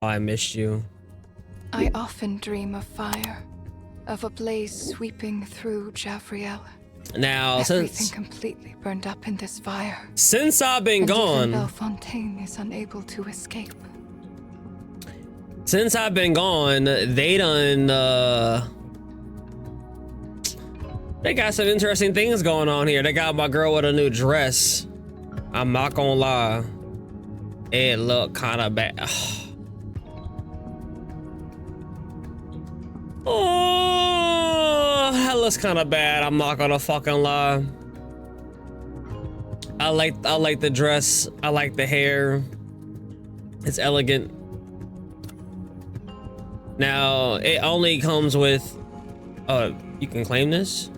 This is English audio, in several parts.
Oh, I missed you. I often dream of fire, of a blaze sweeping through Javriel. Now, Everything completely burned up in this fire. Since I've been and gone, even Bellefontaine is unable to escape. Since I've been gone, they done they got some interesting things going on here. They got my girl with a new dress. I'm not gonna lie, it looked kind of bad. Oh, that looks kind of bad. I'm not gonna fucking lie. I like the dress. I like the hair. It's elegant. Now it only comes with. You can claim this.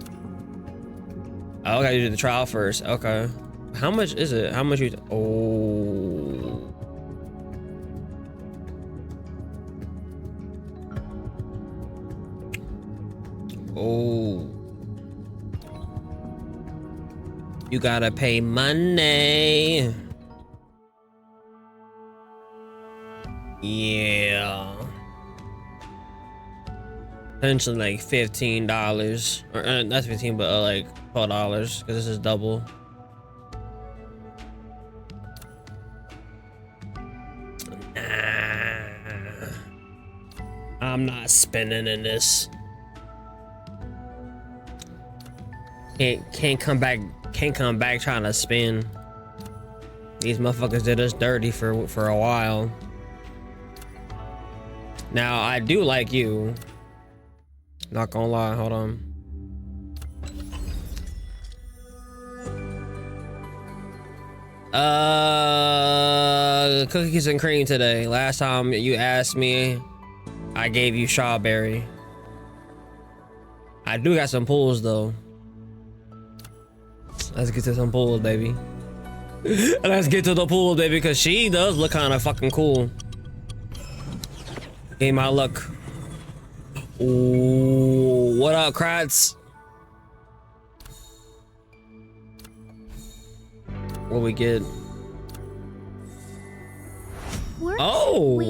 Oh, I gotta do the trial first. Okay. How much is it? How much you? Oh. Oh. You gotta pay money. Yeah. Potentially like $15. Or not 15, but like $12, because this is double. Nah. I'm not spending in this. Can't come back trying to spin. These motherfuckers did us dirty for a while. Now I do like you. Not gonna lie, hold on. Cookies and cream today. Last time you asked me, I gave you strawberry. I do got some pulls though. Let's get to some pools, baby. Let's get to the pool, baby, because she does look kind of fucking cool. Hey, my luck. Ooh, what up, Kratz? What we get? Oh,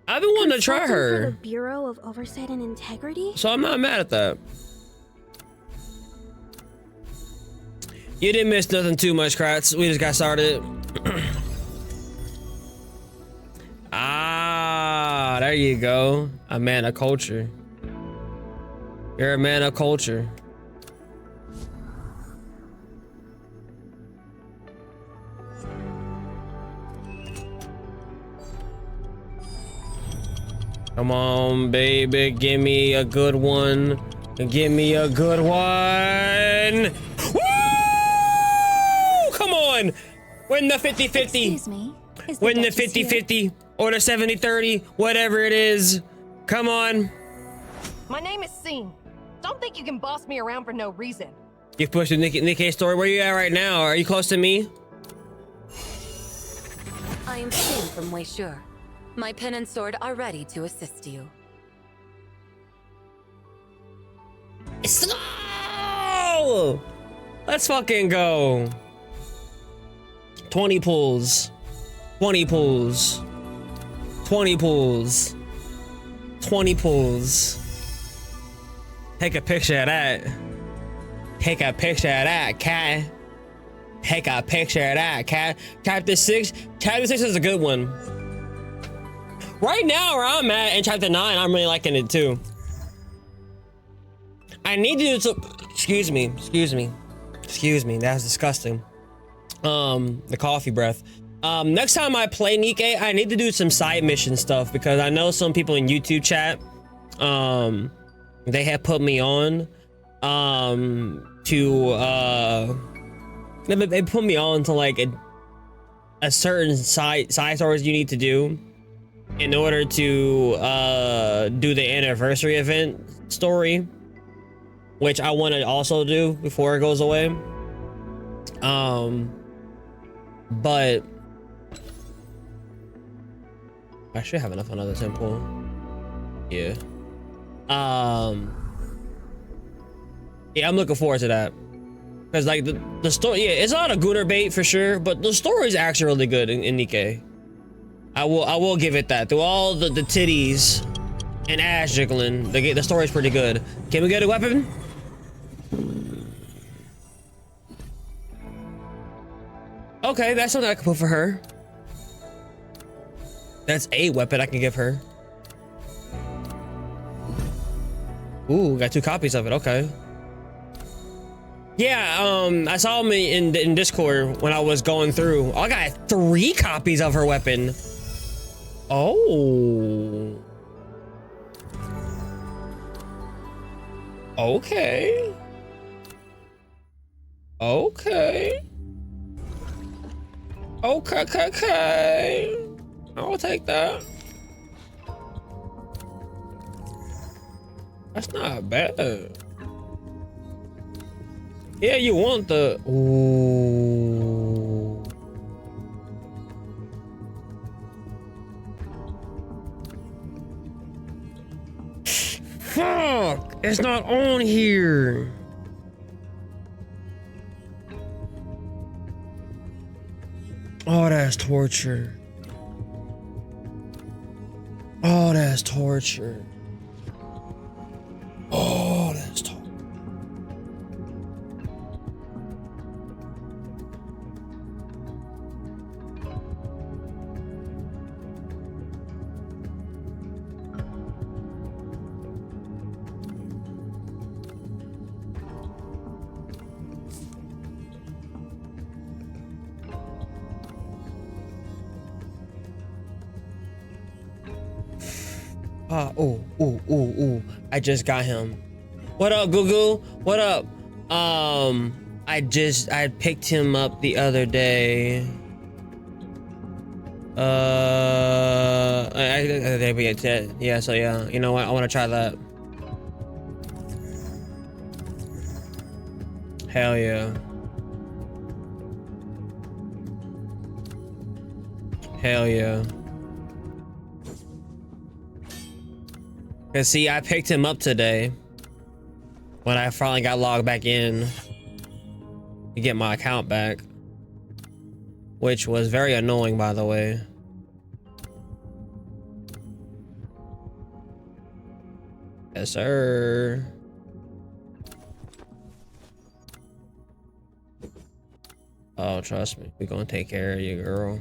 I've been wanting to try her. For the Bureau of Oversight and Integrity. So I'm not mad at that. You didn't miss nothing too much, Kratz. We just got started. Ah, there you go. A man of culture. You're a man of culture. Come on, baby. Give me a good one. Give me a good one. Woo! Come on. Win the 50-50. Excuse me. Win the 50-50 or the 70-30, whatever it is. Come on. My name is Scene. Don't think you can boss me around for no reason. You pushed the Nikkei story. Where you at right now? Are you close to me? I am Scene from Weishur. My pen and sword are ready to assist you. Slow! Let's fucking go. 20 pulls. 20 pulls. 20 pulls. 20 pulls. Take a picture of that. Take a picture of that, cat. Take a picture of that, cat. Chapter 6. Chapter 6 is a good one. Right now, where I'm at in chapter 9, I'm really liking it too. I need to do some. Excuse me. That was disgusting. The coffee breath. Next time I play Nikkei, I need to do some side mission stuff because I know some people in YouTube chat, they have put me on, they put me on to like a certain side stories you need to do in order to do the anniversary event story, which I want to also do before it goes away. But I should have enough another temple. Yeah. Yeah, I'm looking forward to that. Cause like the story, yeah, it's not a gooner bait for sure, but the story is actually really good in Nikkei. I will give it that. Through all the titties and ass jiggling, the story's pretty good. Can we get a weapon? Okay, that's something I can put for her. That's a weapon I can give her. Ooh, got 2 copies of it. Okay. Yeah, I saw him in Discord when I was going through. I got 3 copies of her weapon. Oh. Okay. Okay. Okay. I'll take that. That's not bad. Yeah, you want the... Ooh. Fuck! It's not on here. Oh, that's torture. Oh, that's torture. Oh, that's torture. Ooh. I just got him. What up, Gugu? What up? I picked him up the other day. Yeah, so yeah, you know what? I want to try that. Hell yeah. Hell yeah. Cause see, I picked him up today when I finally got logged back in to get my account back, which was very annoying, by the way. Yes, sir. Oh, trust me, we're gonna take care of you, girl.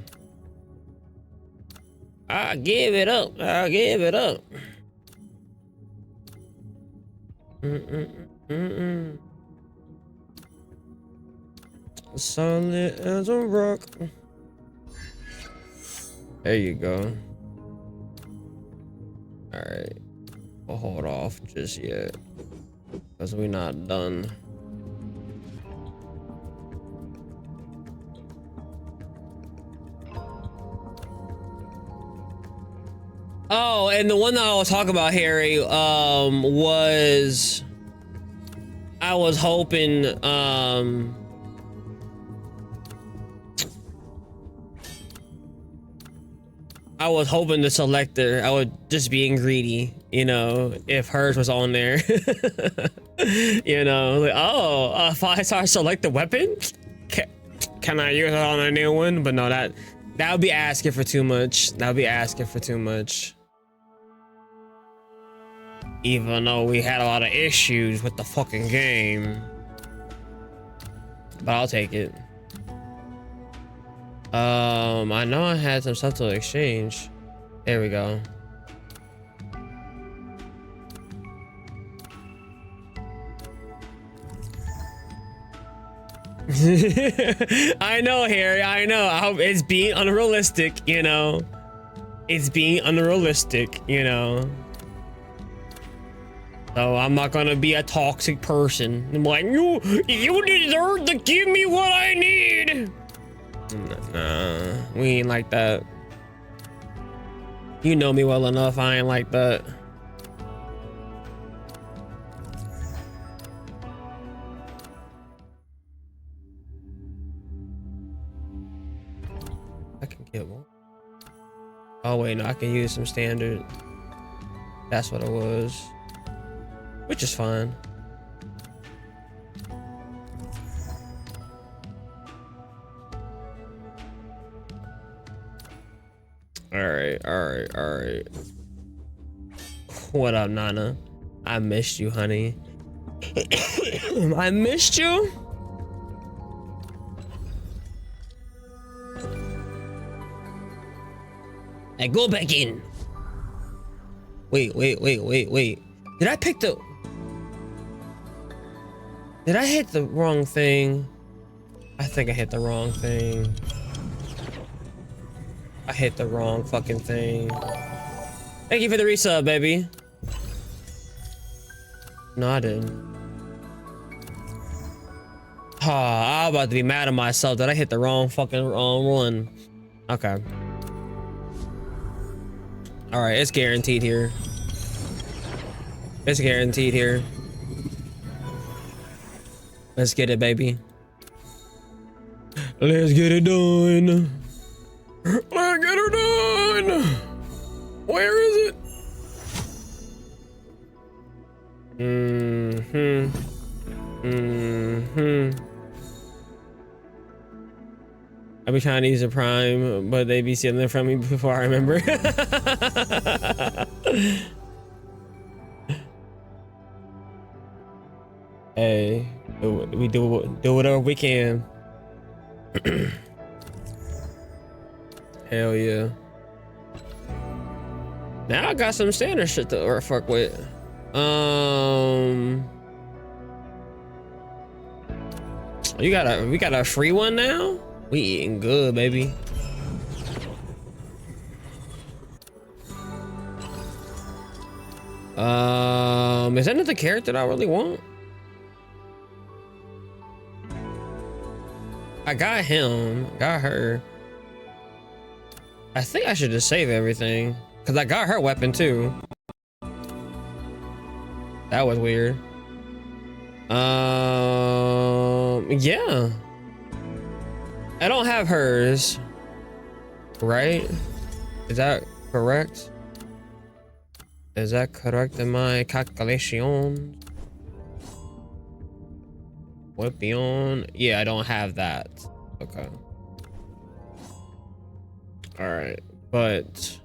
I'll give it up. I'll give it up. Solid as a rock. There you go. All right, we'll hold off just yet because we're not done. Oh, and the one that I was talking about, Harry, was I was hoping to select her. I was just being greedy, you know, if hers was on there. You know, like, oh, if I select the weapon, can I use it on a new one? But no, that would be asking for too much. That would be asking for too much. Even though we had a lot of issues with the fucking game. But I'll take it. I know I had some stuff to exchange. There we go. I know, Harry, I know. I hope it's being unrealistic, you know. It's being unrealistic, you know. So I'm not gonna be a toxic person. I'm like, you deserve to give me what I need. Nah, we ain't like that. You know me well enough, I ain't like that. I can get one. Oh wait, no, I can use some standard. That's what it was. Which is fine. Alright, alright, alright. What up, Nana? I missed you, honey. I missed you? Hey, go back in. Wait. Did I pick the... Did I hit the wrong thing? I think I hit the wrong thing. I hit the wrong fucking thing. Thank you for the resub, baby. No, I didn't. Oh, I'm about to be mad at myself that I hit the wrong fucking one. Okay. All right, it's guaranteed here. It's guaranteed here. Let's get it, baby. Let's get it done. Let's get her done. Where is it? I be trying to use a prime, but they be stealing from me before I remember. Hey, we do whatever we can. Hell yeah. Now I got some standard shit to fuck with. We got a free one now? We eating good, baby. Is that not the character that I really want? I got him, got her. I think I should just save everything because I got her weapon too. That was weird. Yeah. I don't have hers, right? Is that correct? Is that correct in my calculation? Weapon. Yeah, I don't have that. Okay. All right, but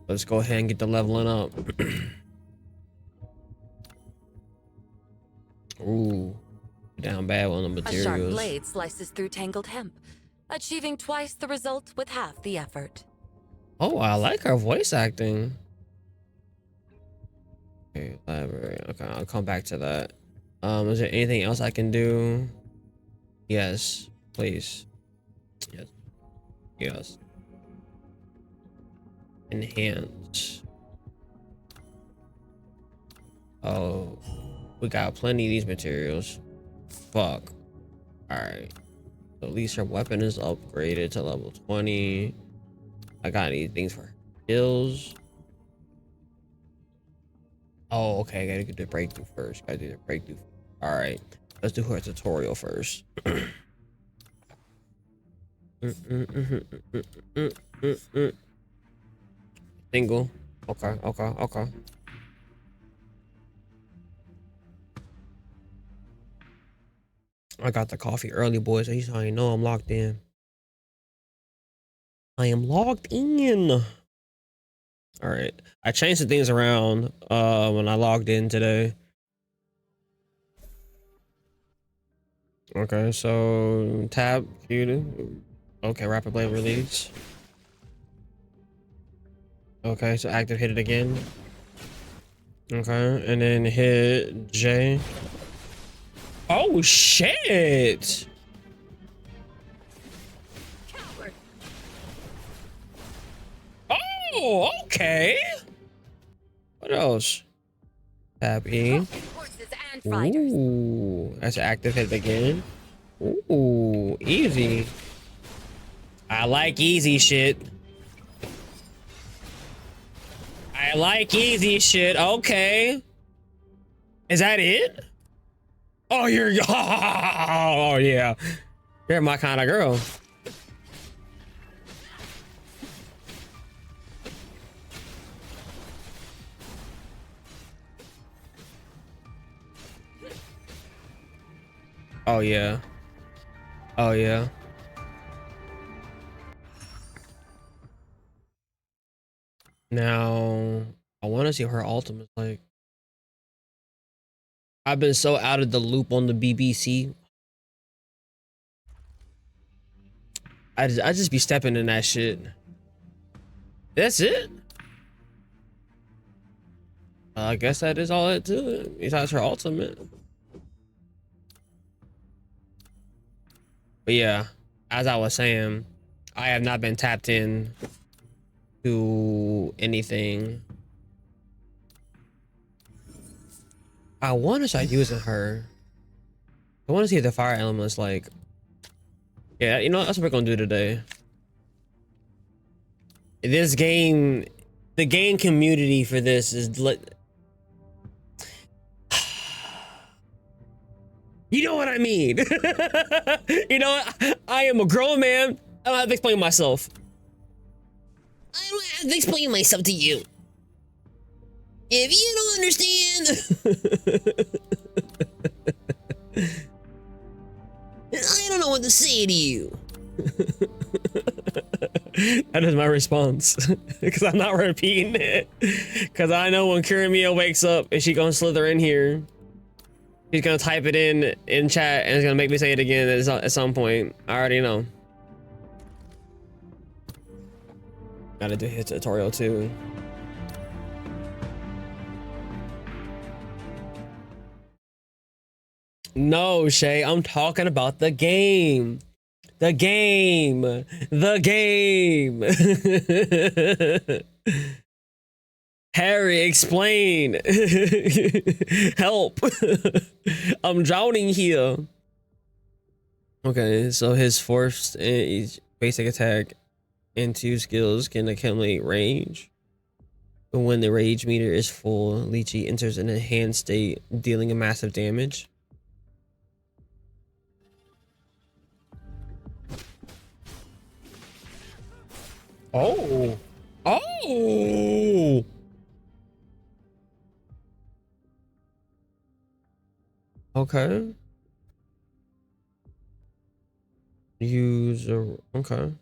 let's go ahead and get the leveling up. Ooh, down bad on the materials. A sharp blade slices through tangled hemp, achieving twice the result with half the effort. Oh, I like her voice acting. Okay, library. Okay, I'll come back to that. Is there anything else I can do? Yes, please. Yes. Yes. Enhance. Oh, we got plenty of these materials. Fuck. Alright. So at least her weapon is upgraded to level 20. I got any things for skills. Oh, okay. I gotta get the breakthrough first. Gotta do the breakthrough. Alright. Let's do her tutorial first. Single. Okay. I got the coffee early, boys. So he's already know I'm locked in. I am logged in. All right. I changed the things around when I logged in today. Okay, so tab, Q. Okay, rapid blade release. Okay, so active, hit it again. Okay, and then hit J. Oh shit! Coward. Oh, okay. What else? Tab E. Horses and riders. Ooh, that's active, hit it again. Ooh, easy. I like easy shit. I like easy shit. Okay. Is that it? Oh, you're oh yeah. You're my kind of girl. Oh yeah. Oh yeah. Oh, I want to see what her ultimate like. I've been so out of the loop on the BBC. I just be stepping in that shit. That's it. I guess that is all it to it. Besides her ultimate. But yeah, as I was saying, I have not been tapped in to anything. I want to start using her. I want to see if the fire element's like. Yeah, you know, that's what we're gonna do today. This game, the game community for this is like, you know what I mean. You know, I am a grown man. I don't have to explain myself. I don't have to explain myself to you. If you don't understand, I don't know what to say to you. That is my response, because I'm not repeating it. Because I know when Kuramia wakes up and she gonna slither in here, she's gonna type it in chat and it's gonna make me say it again at some point. I already know. Gotta do his tutorial too. No, Shay, I'm talking about the game. The game. The game. Harry, explain. Help. I'm drowning here. Okay, so his forced basic attack and 2 skills can accumulate rage. But when the rage meter is full, Lychee enters an enhanced state, dealing a massive damage. Oh. Oh. Okay. User. Okay.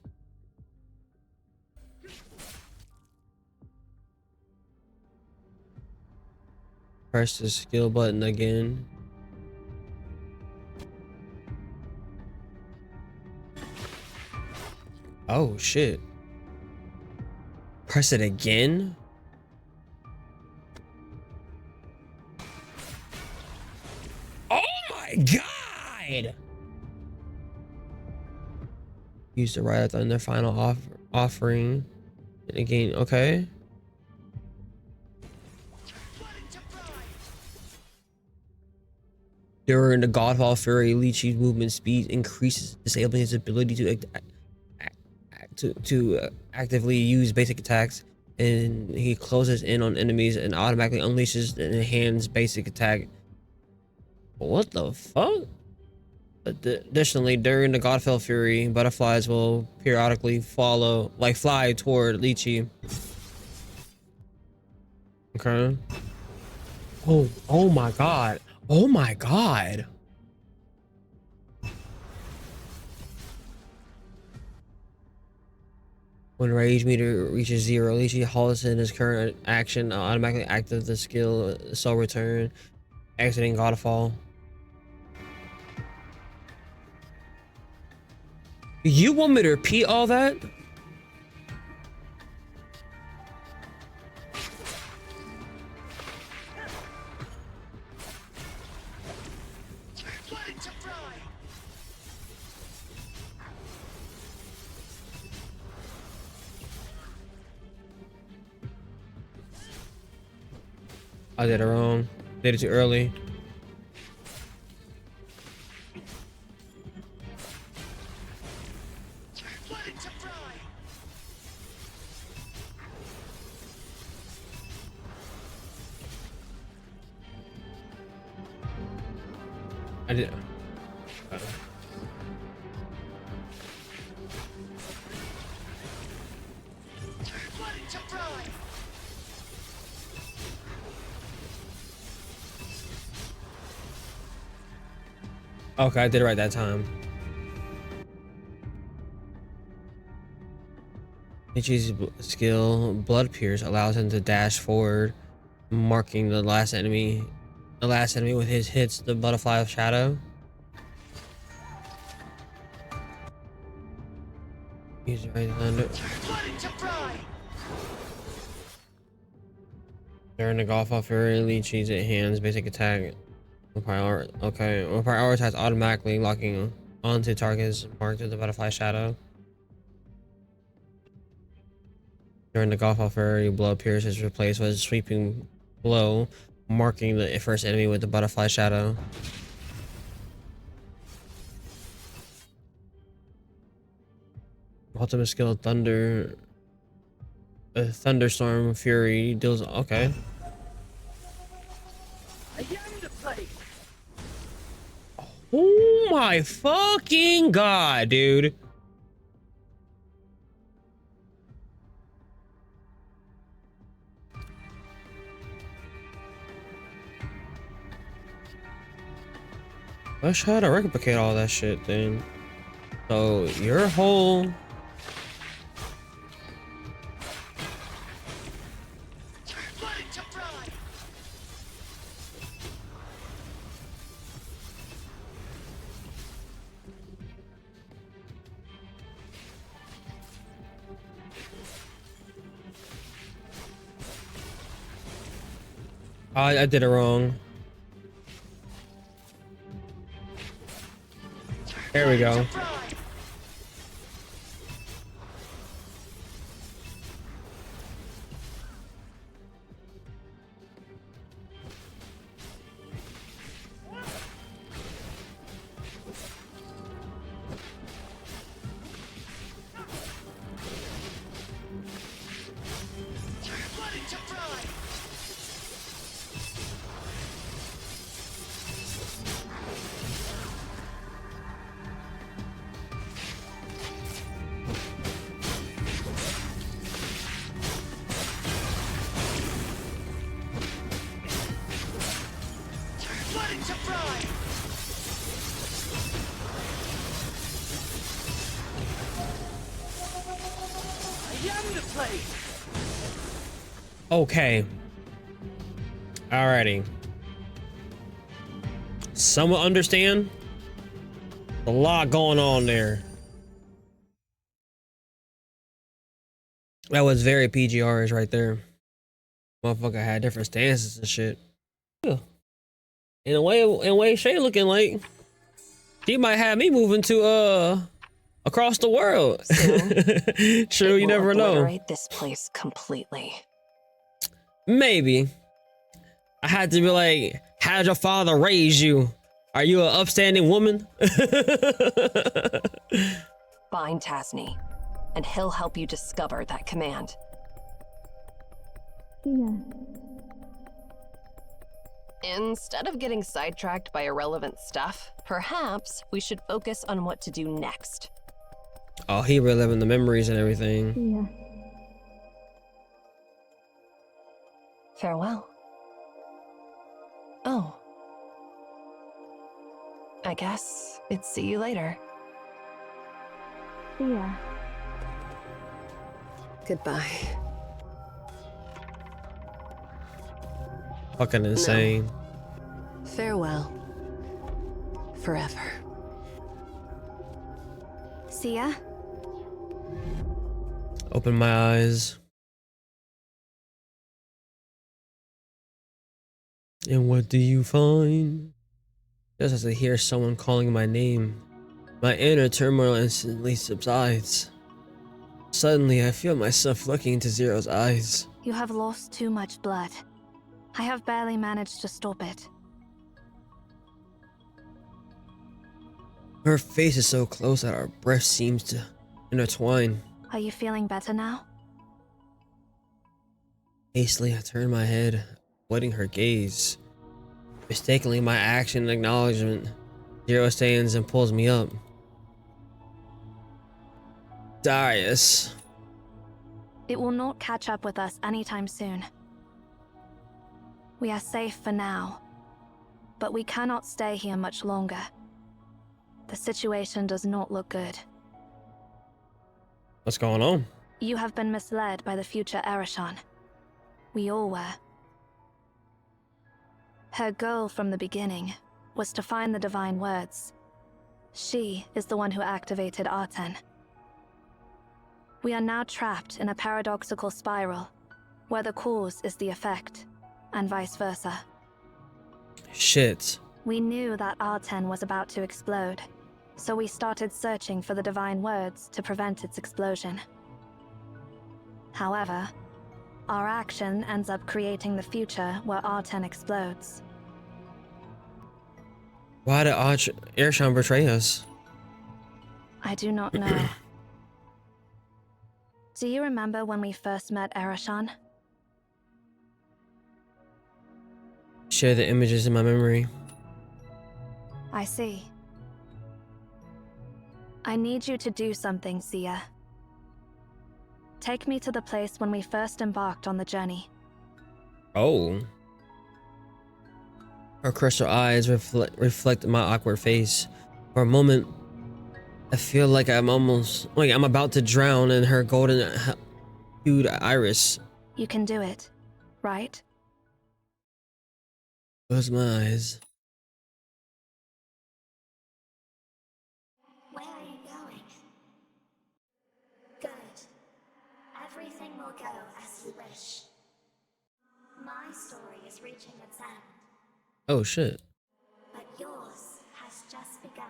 Press the skill button again. Oh shit. Press it again? Oh my god! Use the right on their final offering. And again, okay. During the Godfall Fury, Lychee's movement speed increases, disabling his ability to actively use basic attacks, and he closes in on enemies and automatically unleashes an enhanced basic attack. What the fuck? Additionally, during the Godfall Fury, butterflies will periodically fly toward Lychee. Okay. Oh my god. Oh my god. When rage meter reaches 0, Lychee halts in his current action, automatically active the skill Soul Return, exiting Godfall. You want me to repeat all that? I did it wrong. Did it too early. I did. Okay, I did it right that time. Ichi's skill, Blood Pierce, allows him to dash forward, marking the last enemy with his hits, the Butterfly of Shadow. Use right thunder. During the Golf of Fury, Ichi's hands basic attack. Will prioritize automatically, locking onto targets marked with the Butterfly Shadow. During the Golf of Fury, Blood Pierce is replaced with a sweeping blow, marking the first enemy with the Butterfly Shadow. Ultimate skill Thunder. Thunderstorm Fury deals. Okay. Oh my fucking god, dude. Let's try to replicate all that shit then. So your whole I did it wrong. There we go. Okay. Alrighty. Someone understand? A lot going on there. That was very PGR's right there. Motherfucker had different stances and shit. Yeah. In a way, Shay looking like she might have me moving to across the world. True, you never know. Obliterate this place completely. Maybe. I had to be like, how'd your father raise you? Are you an upstanding woman? Find Tasni, and he'll help you discover that command. Yeah. Instead of getting sidetracked by irrelevant stuff, perhaps we should focus on what to do next. Oh, he reliving the memories and everything. Yeah. Farewell. Oh. I guess it's see you later. Yeah. Goodbye. Fucking insane. Farewell. Forever. See ya. Open my eyes. And what do you find? Just as I hear someone calling my name, my inner turmoil instantly subsides. Suddenly, I feel myself looking into Zero's eyes. You have lost too much blood. I have barely managed to stop it. Her face is so close that our breath seems to intertwine. Are you feeling better now? Hastily, I turn my head, avoiding her gaze. Mistakenly, my action and acknowledgement. Zero stands and pulls me up. Darius. It will not catch up with us anytime soon. We are safe for now, but we cannot stay here much longer. The situation does not look good. What's going on? You have been misled by the future Ereshkigal. We all were. Her goal from the beginning was to find the Divine Words. She is the one who activated Arten. We are now trapped in a paradoxical spiral, where the cause is the effect, and vice versa. Shit. We knew that Arten was about to explode, so we started searching for the Divine Words to prevent its explosion. However, our action ends up creating the future where Arten explodes. Why did Ereshkigal betray us? I do not know. Do you remember when we first met Ereshkigal? Share the images in my memory. I see. I need you to do something, Sia. Take me to the place when we first embarked on the journey. Oh. Her crystal eyes reflect my awkward face. For a moment, I feel like I'm about to drown in her golden hued iris. You can do it, right? Close my eyes. Where are you going? Good. Everything will go as you wish. My story is reaching its end, Oh shit. but yours has just begun.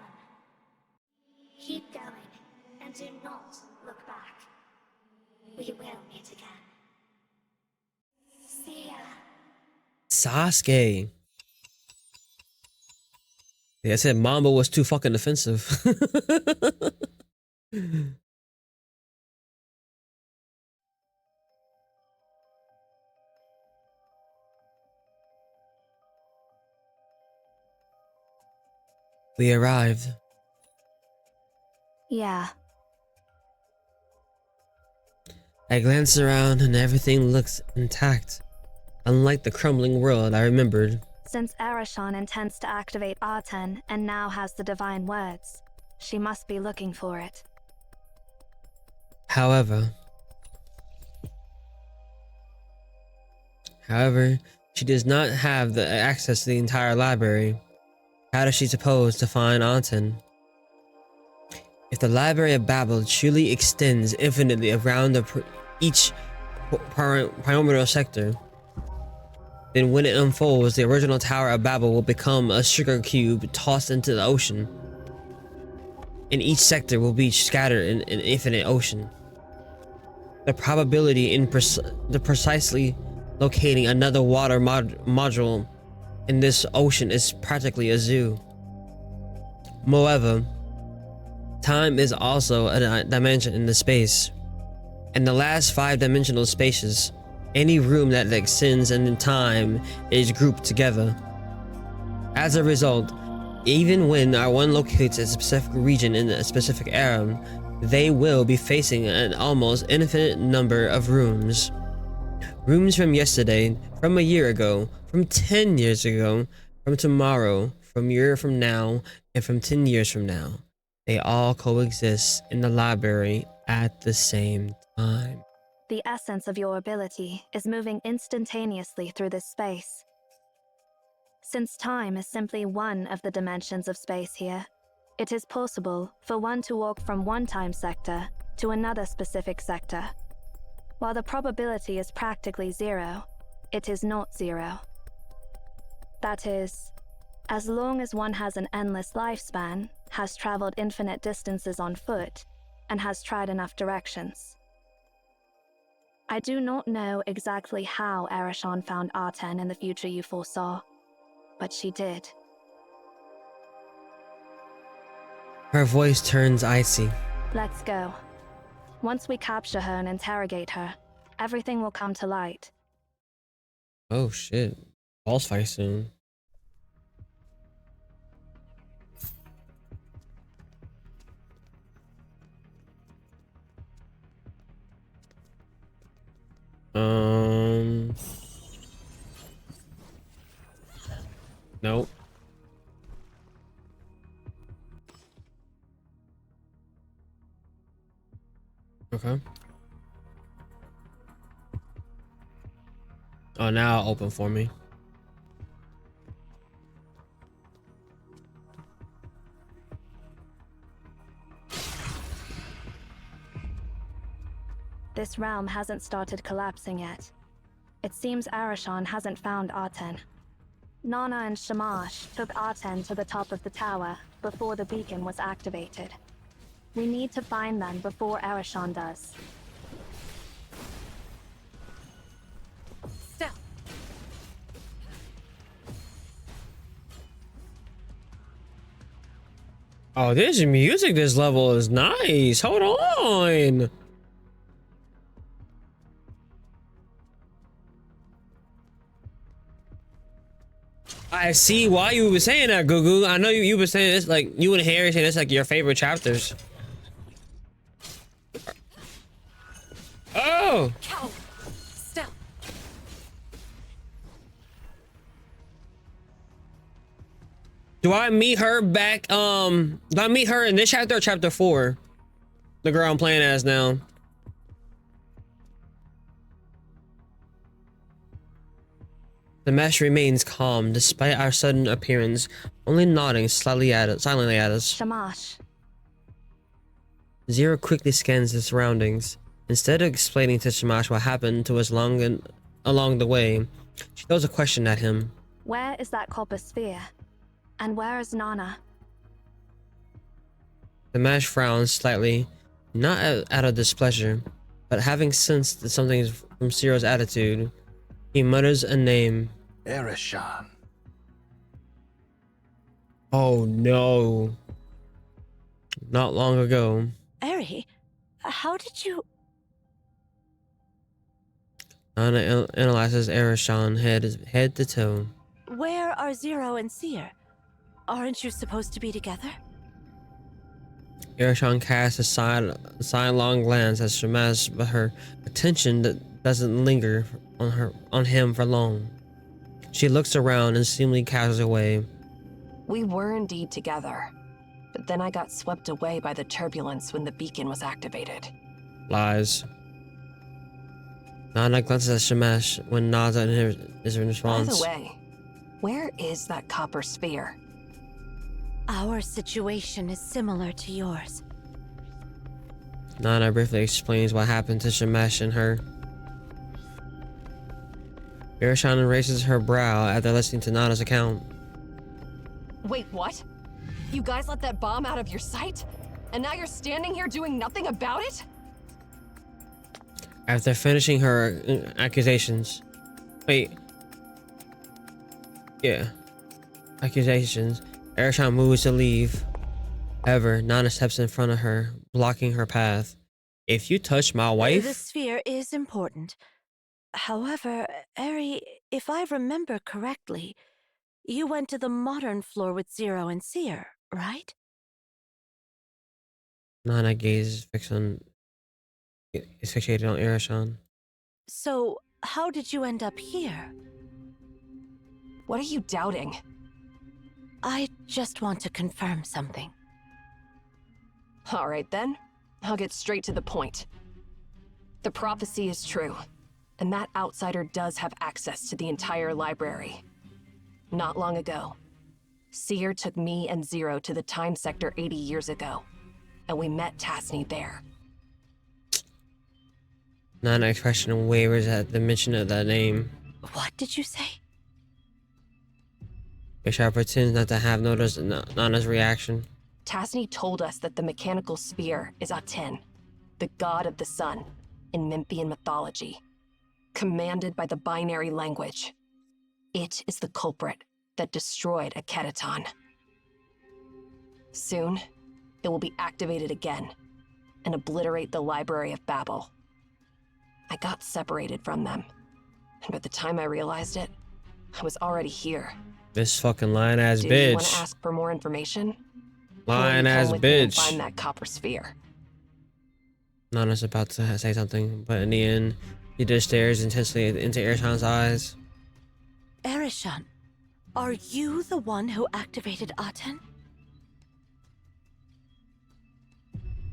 Keep going, and do not look back. We will meet again. See ya. Sasuke. Yeah, I said Mamba was too fucking offensive. We arrived. Yeah. I glanced around and everything looks intact. Unlike the crumbling world I remembered. Since Ereshkigal intends to activate Arten and now has the Divine Words, she must be looking for it. However, she does not have the access to the entire library. How does she suppose to find Arten? If the Library of Babel truly extends infinitely around each pyramidal sector, then when it unfolds, the original Tower of Babel will become a sugar cube tossed into the ocean. And each sector will be scattered in an infinite ocean. The probability in precisely locating another water module in this ocean is practically a zoo. Moreover, time is also a dimension in the space. In the last 5-dimensional spaces, any room that extends in time is grouped together. As a result, even when one locates a specific region in a specific era, they will be facing an almost infinite number of rooms. Rooms from yesterday, from a year ago, from 10 years ago, from tomorrow, from a year from now, and from 10 years from now. They all coexist in the library at the same time. The essence of your ability is moving instantaneously through this space. Since time is simply one of the dimensions of space here, it is possible for one to walk from one time sector to another specific sector. While the probability is practically zero, it is not zero. That is, as long as one has an endless lifespan, has traveled infinite distances on foot, and has tried enough directions. I do not know exactly how Ereshkigal found Arten in the future you foresaw, but she did. Her voice turns icy. Let's go. Once we capture her and interrogate her, everything will come to light. Oh shit. Boss fight soon. Nope. Okay. Oh, now open for me. This realm hasn't started collapsing yet. It seems Arashan hasn't found Arten. Nana and Shamash took Arten to the top of the tower before the beacon was activated. We need to find them before Arashan does. Stop. Oh, this music, this level is nice. Hold on. I see why you were saying that, Gugu. I know you were saying this, like, you and Harry saying it's like your favorite chapters. Oh! Cow. Stop. Do I meet her back, do I meet her in this chapter or chapter 4? The girl I'm playing as now. The mesh remains calm despite our sudden appearance, only nodding silently at us. Shamash. Zero quickly scans the surroundings. Instead of explaining to Shamash what happened to us along the way, she throws a question at him. Where is that copper sphere? And where is Nana? The mesh frowns slightly, not out of displeasure, but having sensed something from Ciro's attitude, he mutters a name. Arashan. Oh no. Not long ago. Eri, how did you... Nana analyzes Arashan head to toe. Where are Zero and Seer? Aren't you supposed to be together? Arashan casts a sidelong glance at Shamash, but her attention doesn't linger on him for long. She looks around and seemingly casts away. We were indeed together, but then I got swept away by the turbulence when the beacon was activated. Lies. Nana glances at Shamash when nods at his response. By the way, where is that copper sphere? Our situation is similar to yours. Nana briefly explains what happened to Shamash and her. Arashan raises her brow after listening to Nana's account. Wait, what? You guys let that bomb out of your sight? And now you're standing here doing nothing about it? After finishing her accusations. Wait. Yeah. Accusations. Arashan moves to leave. However, Nana steps in front of her, blocking her path. If you touch my The wife... sphere is important. However, Eri, if I remember correctly, you went to the modern floor with Zero and Seer, right? Nana gazes is fixated on Arashan. So, how did you end up here? What are you doubting? I just want to confirm something. All right then, I'll get straight to the point. The prophecy is true, and that outsider does have access to the entire library. Not long ago, Seer took me and Zero to the time sector 80 years ago, and we met Tasni there. Nana's expression wavers at the mention of that name. What did you say? Bishop pretends not to have noticed Nana's reaction. Tasni told us that the mechanical sphere is Aten, the god of the sun, in Memphian mythology, commanded by the binary language. It is the culprit that destroyed Akedaton. Soon, it will be activated again and obliterate the Library of Babel. I got separated from them, and by the time I realized it, I was already here. This fucking lying ass Do you want to bitch. ask for more information? Lying ass Come with me and bitch. find that copper sphere. Nana's about to say something, but in the end, he just stares intensely into Arashan's eyes. Arashan, are you the one who activated Aten?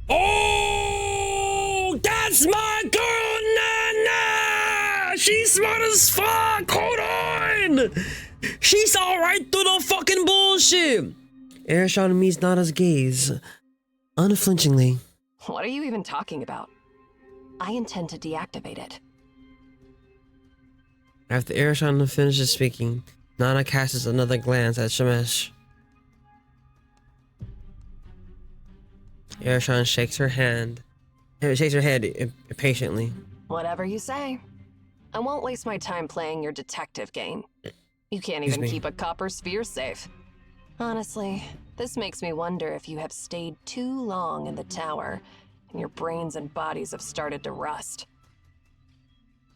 Oh, that's my girl, Nana! god, she's smart as fuck. Hold on. She saw right through the fucking bullshit. Arishan meets Nana's gaze unflinchingly. What are you even talking about? I intend to deactivate it. After Arishan finishes speaking, Nana casts another glance at Shemesh. Arishan shakes her head impatiently. Whatever you say. I won't waste my time playing your detective game. You can't even keep a copper sphere safe. Honestly, this makes me wonder if you have stayed too long in the tower and your brains and bodies have started to rust.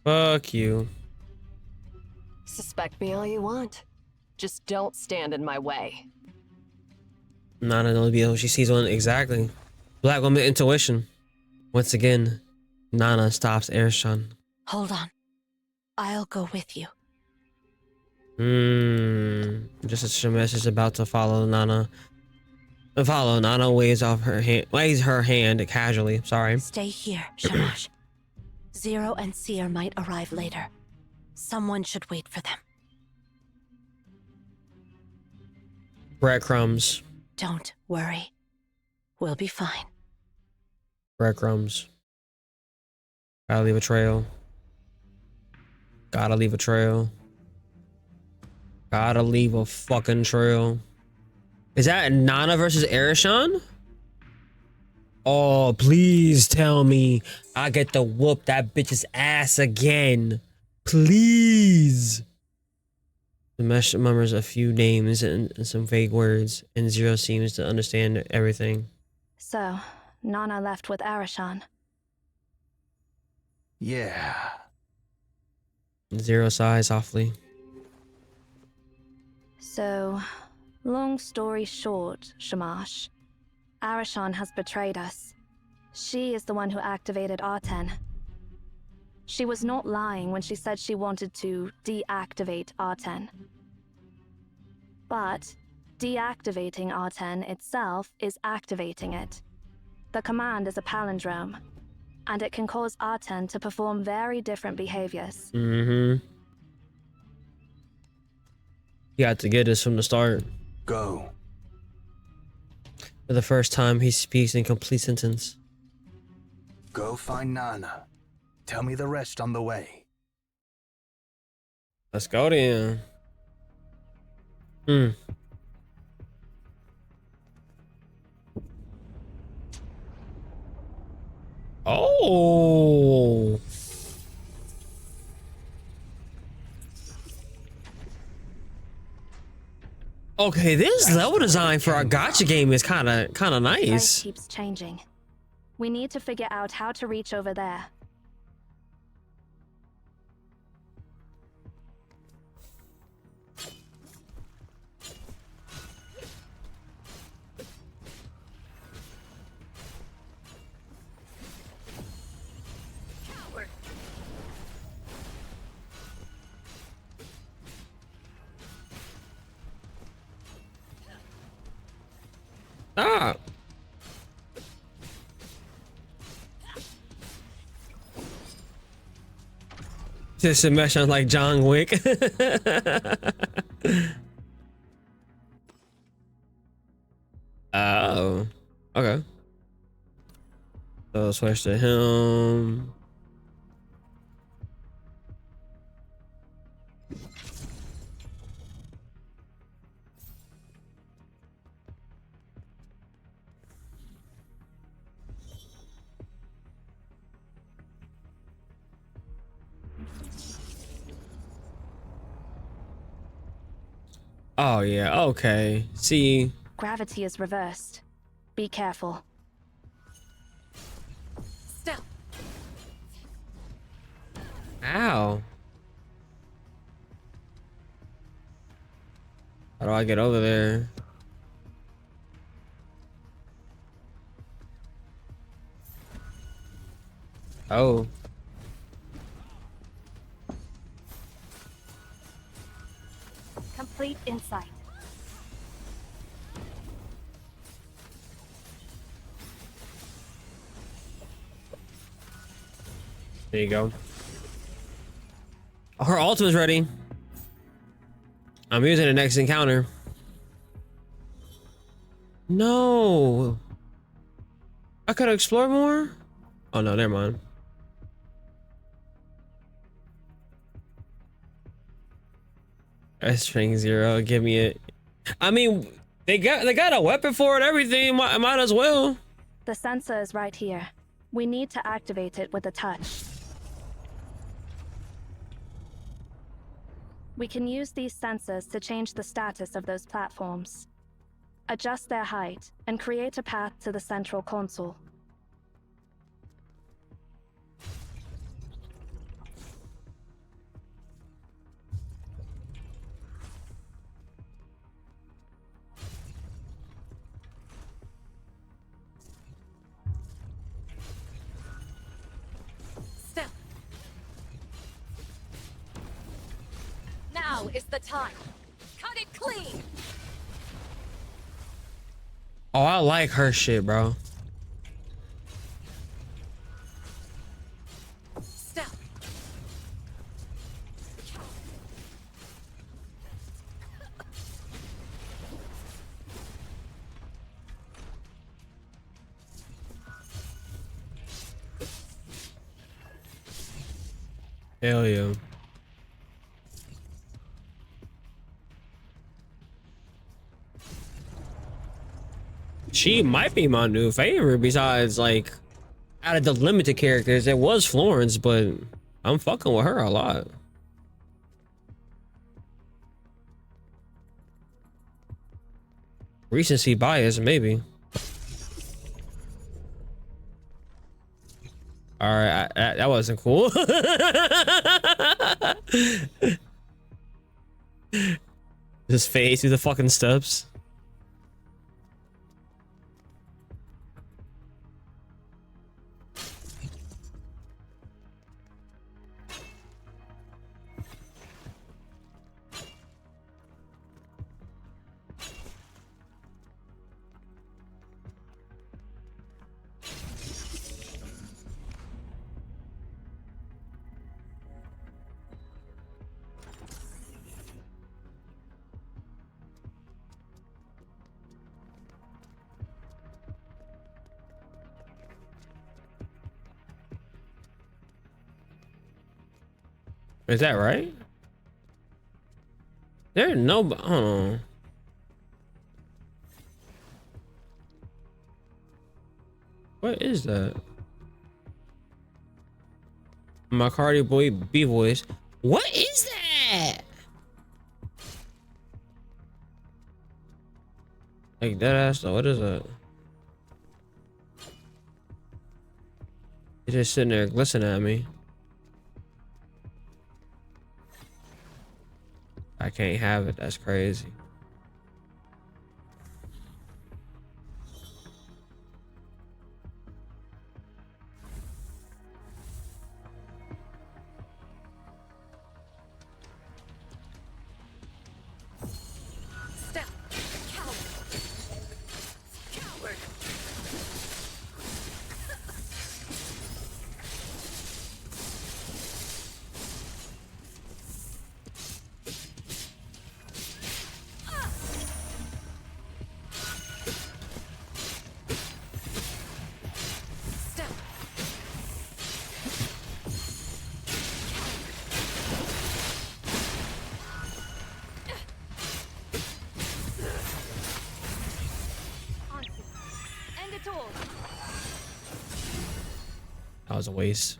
Fuck you. Suspect me all you want. Just don't stand in my way. Nana knows be able, she sees one exactly. Black woman intuition. Once again, Nana stops Arishan. Hold on. I'll go with you. Just as Shemesh is about to follow Nana. Nana waves her hand casually. Sorry. Stay here, Shamash. Zero and Seer might arrive later. Someone should wait for them. Breadcrumbs. Don't worry. We'll be fine. Breadcrumbs. Gotta leave a trail. Gotta leave a trail. Gotta leave a fucking trail. Is that Nana versus Arishan? Oh, please tell me I get to whoop that bitch's ass again. Please. The mesh murmurs a few names and some vague words, and Zero seems to understand everything. So, Nana left with Arishan. Yeah. Zero sighs softly. So, long story short, Shamash, Arishan has betrayed us. She is the one who activated R10. She was not lying when she said she wanted to deactivate R10. But deactivating R10 itself is activating it. The command is a palindrome, and it can cause R10 to perform very different behaviors. You got to get this from the start. Go. For the first time, he speaks in complete sentence. Go find Nana. Tell me the rest on the way. Let's go then. Oh. Okay, this level design for our gacha game is kind of Place nice. keeps changing. We need to figure out how to reach over there. Ah. This mesh sounds like John Wick. Oh, okay. So switch to him. Oh yeah, okay. See. Gravity is reversed. Be careful. Stop. Ow. How do I get over there? Oh. Complete insight. There you go. Her ultimate's ready. I'm using the next encounter. No. I could explore more? Oh no, never mind. String 0, give me it. I mean, they got a weapon for it, everything. Might as well. The sensor is right here. We need to activate it with a touch. We can use these sensors to change the status of those platforms, adjust their height, and create a path to the central console. Still. Now is the time. Cut it clean. Oh, I like her shit, bro. Step. Hell yeah. She might be my new favorite besides, like, out of the limited characters. It was Florence, but I'm fucking with her a lot. Recency bias, maybe. All right, that wasn't cool. Just fade through the fucking steps. Is that right? There no, oh. What is that? My Cardi Boy B voice. What is that? Like that ass though, what is that? He's just sitting there glistening at me. I can't have it. That's crazy. Step. Coward. Coward. Step. End it all. That was a waste.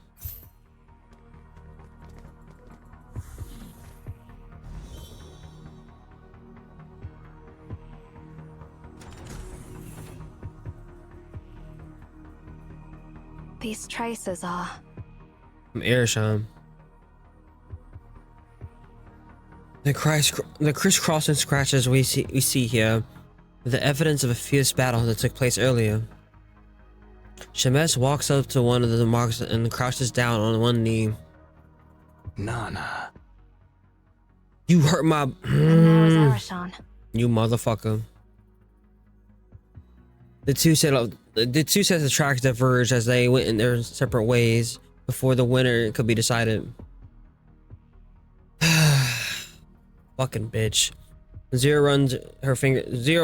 These traces are... From Airsham. The crisscrossing scratches we see here, the evidence of a fierce battle that took place earlier. Shemesh walks up to one of the marks and crouches down on one knee. Nana. You hurt my... And there is Arishan. You motherfucker. The two sets of tracks diverged as they went in their separate ways before the winner could be decided. Fucking bitch. Zero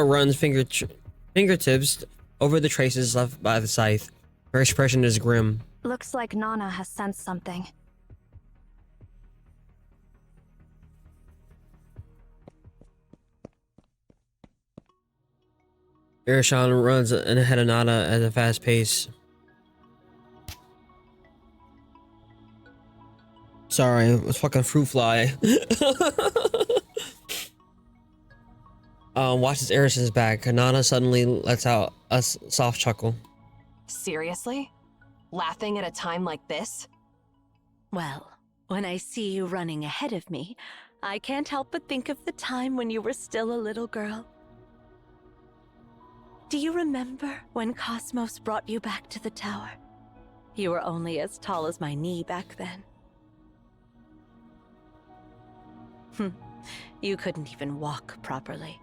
runs fingertips over the traces left by the scythe. Her expression is grim. Looks like Nana has sensed something. Erishon runs ahead of Nana at a fast pace. Sorry, it was fucking fruit fly. Watches Erishon's back. Nana suddenly lets out a soft chuckle. Seriously? Laughing at a time like this? Well, when I see you running ahead of me, I can't help but think of the time when you were still a little girl. Do you remember when Cosmos brought you back to the tower? You were only as tall as my knee back then. You couldn't even walk properly.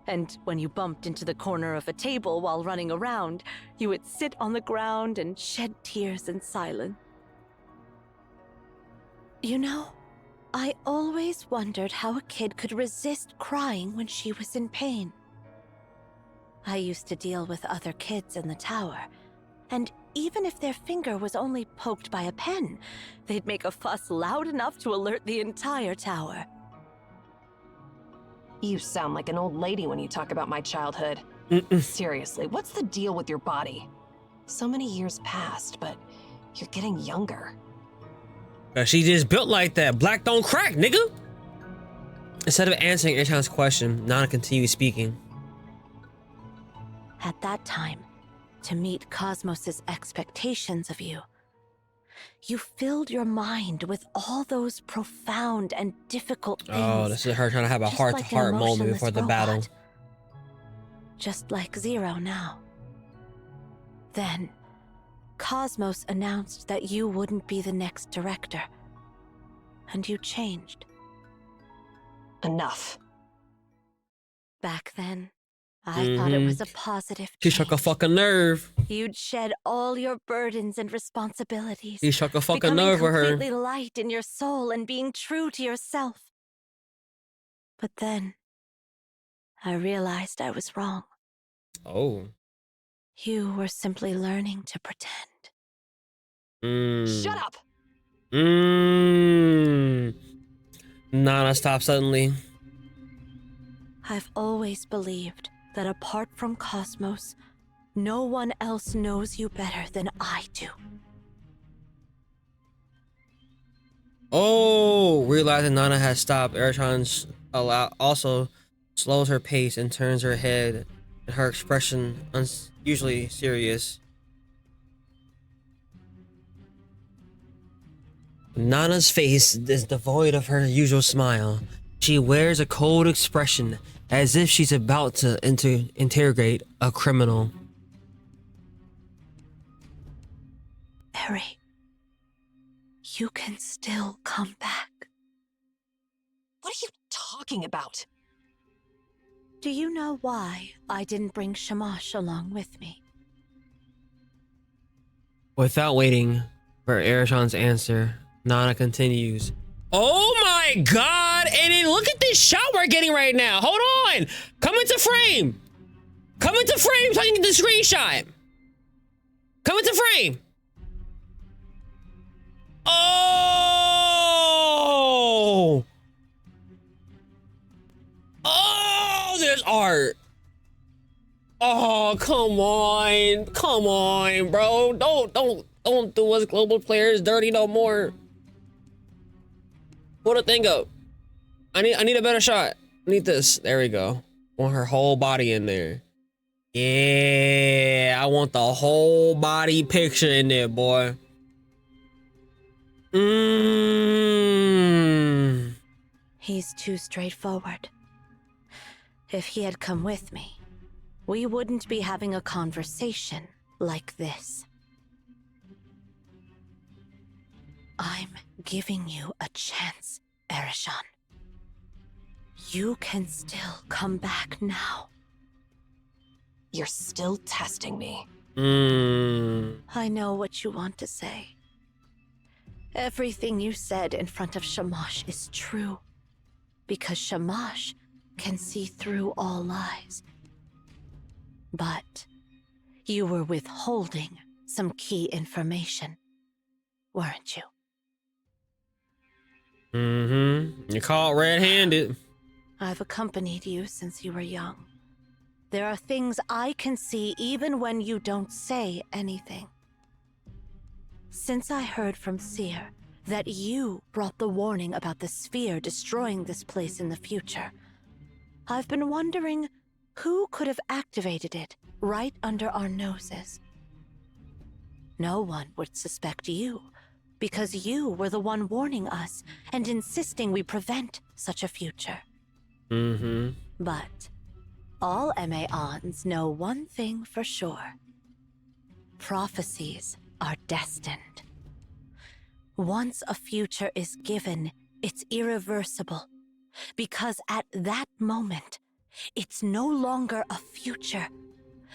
And when you bumped into the corner of a table while running around, you would sit on the ground and shed tears in silence. You know, I always wondered how a kid could resist crying when she was in pain. I used to deal with other kids in the tower, and even if their finger was only poked by a pen, they'd make a fuss loud enough to alert the entire tower. You sound like an old lady when you talk about my childhood. Seriously, what's the deal with your body? So many years passed, but you're getting younger. She just built like that. Black don't crack, nigga. Instead of answering Erishon's question, Nana continues speaking. At that time, to meet Cosmos's expectations of you, you filled your mind with all those profound and difficult things. Oh, this is her trying to have a just heart-to-heart like an moment before the battle. robot. Just like Zero now. Then, Cosmos announced that you wouldn't be the next director. And you changed. Enough. Back then, I thought it was a positive She change. struck a fucking nerve. You'd shed all your burdens and responsibilities. He struck a fucking becoming nerve with her. completely light in your soul and being true to yourself. But then, I realized I was wrong. Oh. You were simply learning to pretend. Shut up! Nana stopped suddenly. I've always believed that apart from Cosmos, no one else knows you better than I do. Oh, realizing Nana has stopped, Erishon also slows her pace and turns her head, and her expression unusually serious. Nana's face is devoid of her usual smile. She wears a cold expression, as if she's about to interrogate a criminal. Eri, you can still come back. What are you talking about? Do you know why I didn't bring Shamash along with me? Without waiting for Erishon's answer, Nana continues. Oh my god! And then look at this shot we're getting right now. Hold on! Come into frame! Come into frame so I can get the screenshot! Come into frame! Oh! Oh, there's art. Oh, come on, bro. Don't do us global players dirty no more. Pull the thing up. I need a better shot. I need this. There we go. Want her whole body in there. Yeah, I want the whole body picture in there, boy. He's too straightforward. If he had come with me, we wouldn't be having a conversation like this. I'm giving you a chance, Erishon. You can still come back now. You're still testing me. I know what you want to say. Everything you said in front of Shamash is true. because Shamash can see through all lies. But you were withholding some key information, weren't you? Mm-hmm. You're caught red-handed. I've accompanied you since you were young. There are things I can see even when you don't say anything. Since I heard from Seer that you brought the warning about the sphere destroying this place in the future, I've been wondering who could have activated it right under our noses. No one would suspect you, because you were the one warning us and insisting we prevent such a future. Mm-hmm. But all Maons know one thing for sure. Prophecies are destined. Once a future is given, it's irreversible. Because at that moment, it's no longer a future,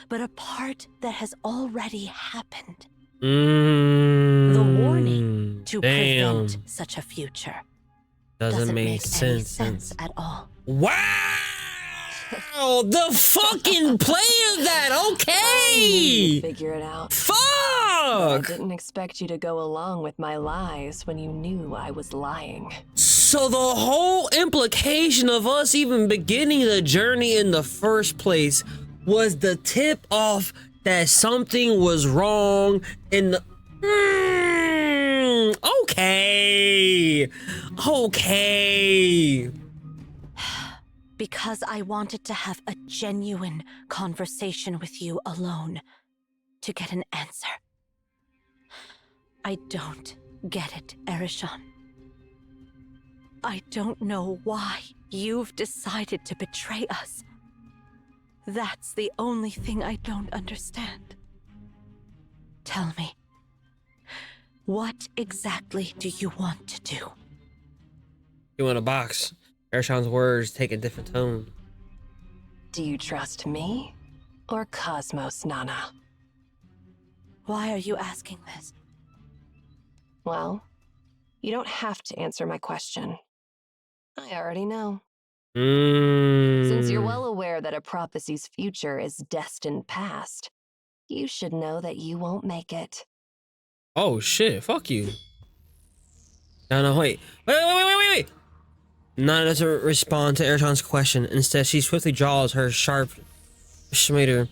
but a part that has already happened. The warning to prevent such a future doesn't make any sense at all. Wow! The fucking play of that, okay! Figure it out. Fuck! I didn't expect you to go along with my lies when you knew I was lying. So the whole implication of us even beginning the journey in the first place was the tip off that something was wrong in the... Okay. Okay. Because I wanted to have a genuine conversation with you alone to get an answer. I don't get it, Erishan. I don't know why you've decided to betray us. That's the only thing I don't understand. Tell me, what exactly do you want to do? You in a box. Ershan's words take a different tone. Do you trust me or Cosmos, Nana? Why are you asking this? Well, you don't have to answer my question. I already know. Since you're well aware that a prophecy's future is destined past, you should know that you won't make it. Oh shit, fuck you. No, wait. Wait. Nana doesn't respond to Ershan's question. Instead, she swiftly draws her sharp smiter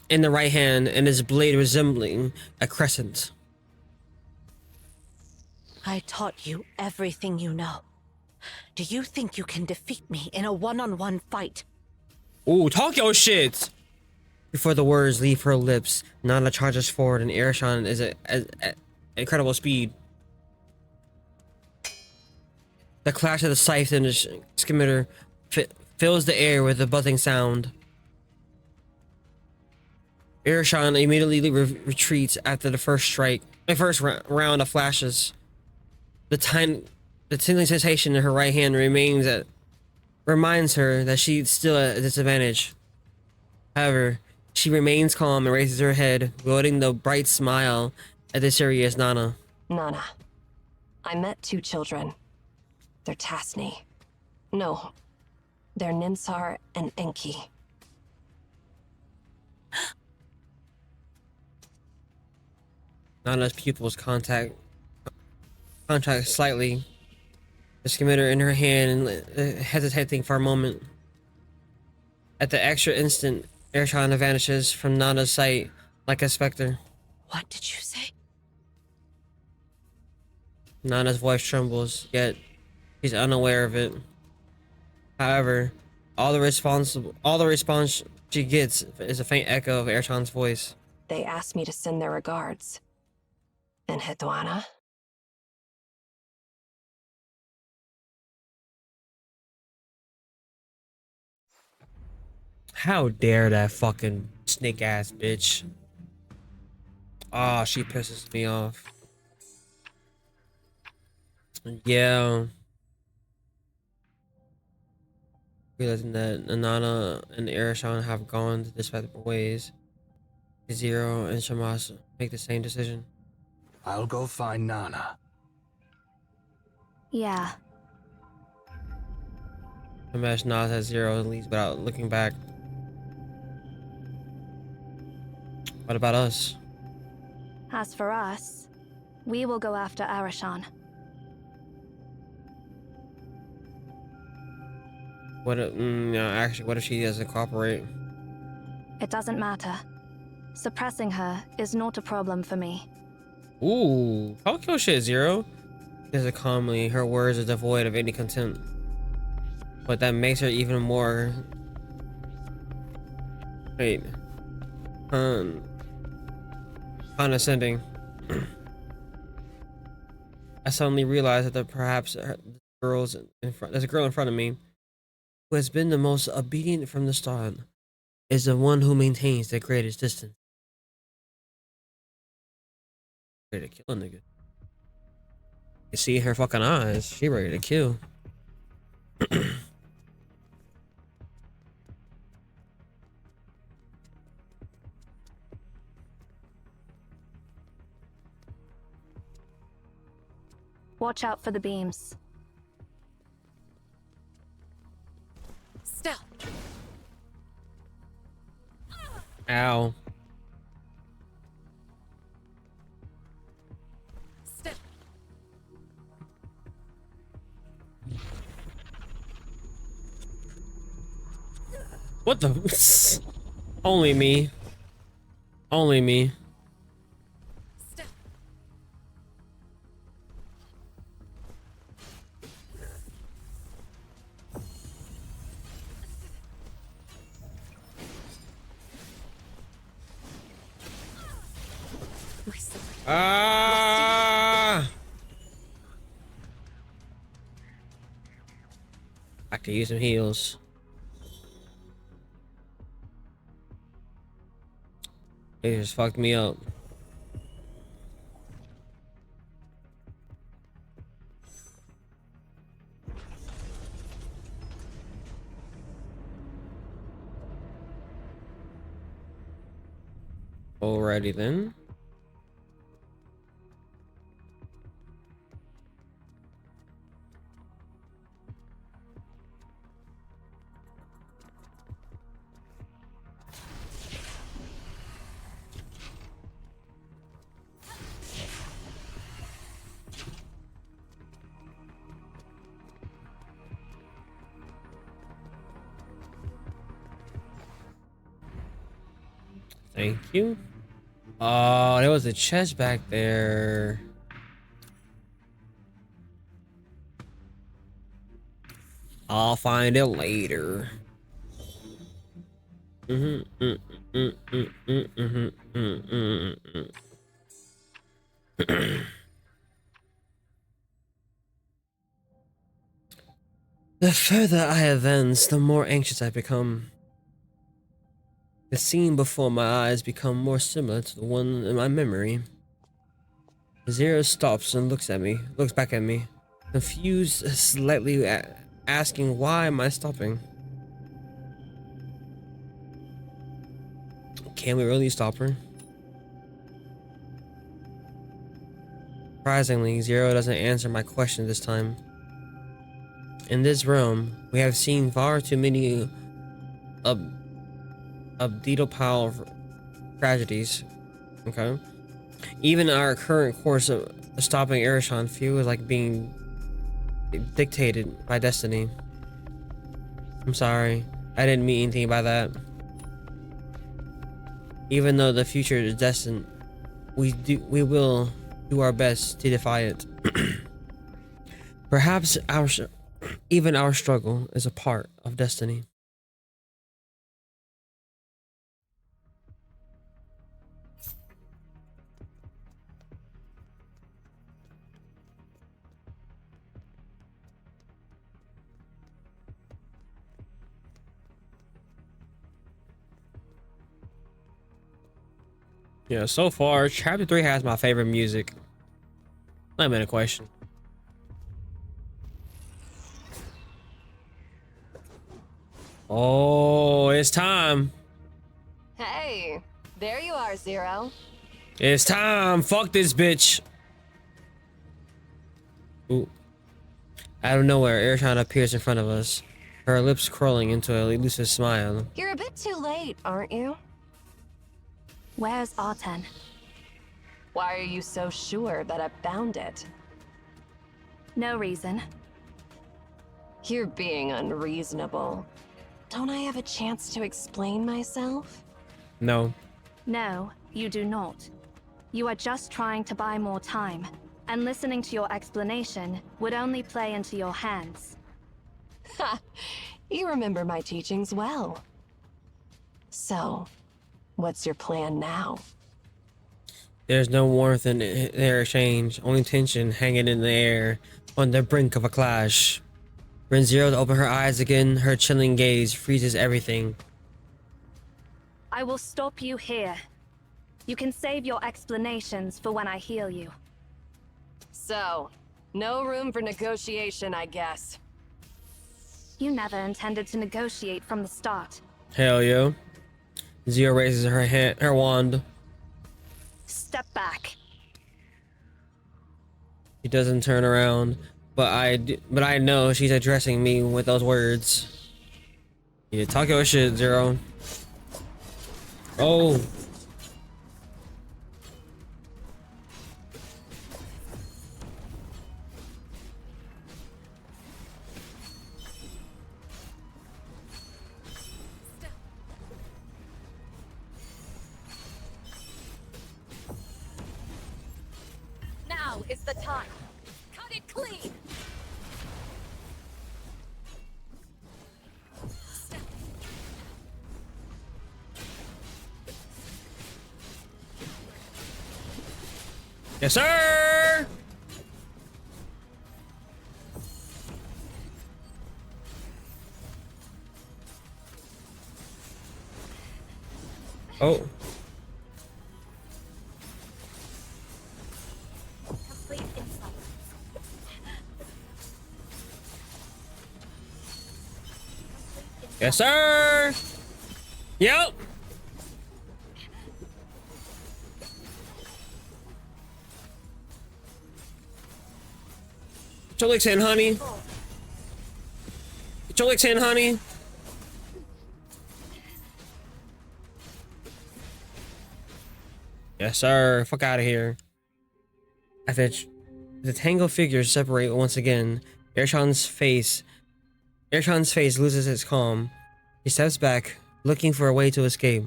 in the right hand and his blade resembling a crescent. I taught you everything you know. Do you think you can defeat me in a one-on-one fight? Ooh, talk your shit! Before the words leave her lips, Nana charges forward and Ershan is at incredible speed. The clash of the scythe and the scimitar fills the air with a buzzing sound. Ershan immediately retreats after the first round of flashes. The tingling sensation in her right hand reminds her that she's still at a disadvantage. However, she remains calm and raises her head, wielding the bright smile at the serious Nana. Nana, I met two children. They're Tasni. No, they're Ninsar and Enki. Nana's pupils contract slightly. The scimitar in her hand, hesitating for a moment. At the extra instant, Ershan vanishes from Nana's sight like a specter. What did you say? Nana's voice trembles, yet she's unaware of it. However, all the response she gets is a faint echo of Ershan's voice. They asked me to send their regards. And Hedwana? How dare that fucking snake ass bitch. Ah, she pisses me off. Yeah. Realizing that Nana and Erishan have gone to separate ways, Zero and Shamash make the same decision. I'll go find Nana. Yeah. Ramesh nods at Zero and leaves without looking back. What about us? As for us, we will go after Arashan. What? Actually, what if she doesn't cooperate? It doesn't matter. Suppressing her is not a problem for me. Ooh, I'll kill shit, Zero. Says it calmly. Her words are devoid of any contempt, but that makes her even more. Wait. Condescending. I suddenly realized that perhaps there's a girl in front of me who has been the most obedient from the start, is the one who maintains the greatest distance. Ready to kill a nigga. You see her fucking eyes. She ready to kill. Watch out for the beams. Stop. Ow. Stop. What the? Only me. Only me. Stop. Ah! I could use some heals. They just fucked me up. Alrighty then. Thank you. Oh, there was a chest back there. I'll find it later. The further I advance, the more anxious I become. The scene before my eyes become more similar to the one in my memory. Zero stops and looks back at me, confused, slightly asking why am I stopping? Can we really stop her? Surprisingly, Zero doesn't answer my question this time. In this realm, we have seen far too many Abdidopal tragedies. Okay. Even our current course of stopping Arashan feels like being dictated by destiny. I'm sorry. I didn't mean anything by that. Even though the future is destined, we will do our best to defy it. Perhaps even our struggle is a part of destiny. Yeah, so far, Chapter 3 has my favorite music. Not even a question. Oh, it's time. Hey, there you are, Zero. It's time. Fuck this bitch. Ooh. Out of nowhere, Arashan appears in front of us. her lips curling into a elusive smile. You're a bit too late, aren't you? Where's Arten? Why are you so sure that I found it? No reason. You're being unreasonable. Don't I have a chance to explain myself? No. No, you do not. You are just trying to buy more time, and listening to your explanation would only play into your hands. Ha! You remember my teachings well. So, what's your plan now? There's no warmth in their exchange, only tension hanging in the air on the brink of a clash. When Zero opens her eyes again, her chilling gaze freezes everything. I will stop you here. You can save your explanations for when I heal you. So, no room for negotiation, I guess. You never intended to negotiate from the start. Hell yeah. Zero raises her wand. Step back. She doesn't turn around, but I know she's addressing me with those words. Yeah, talk your shit, Zero. Oh. Now is the time. Cut it clean. Yes, sir! Oh. Complete insight. Yes, sir! Yep! Get your licks in, honey. Get your licks in, honey. Yes, sir. Fuck out of here. After the tangled figures separate once again, Ershon's face loses its calm. He steps back, looking for a way to escape,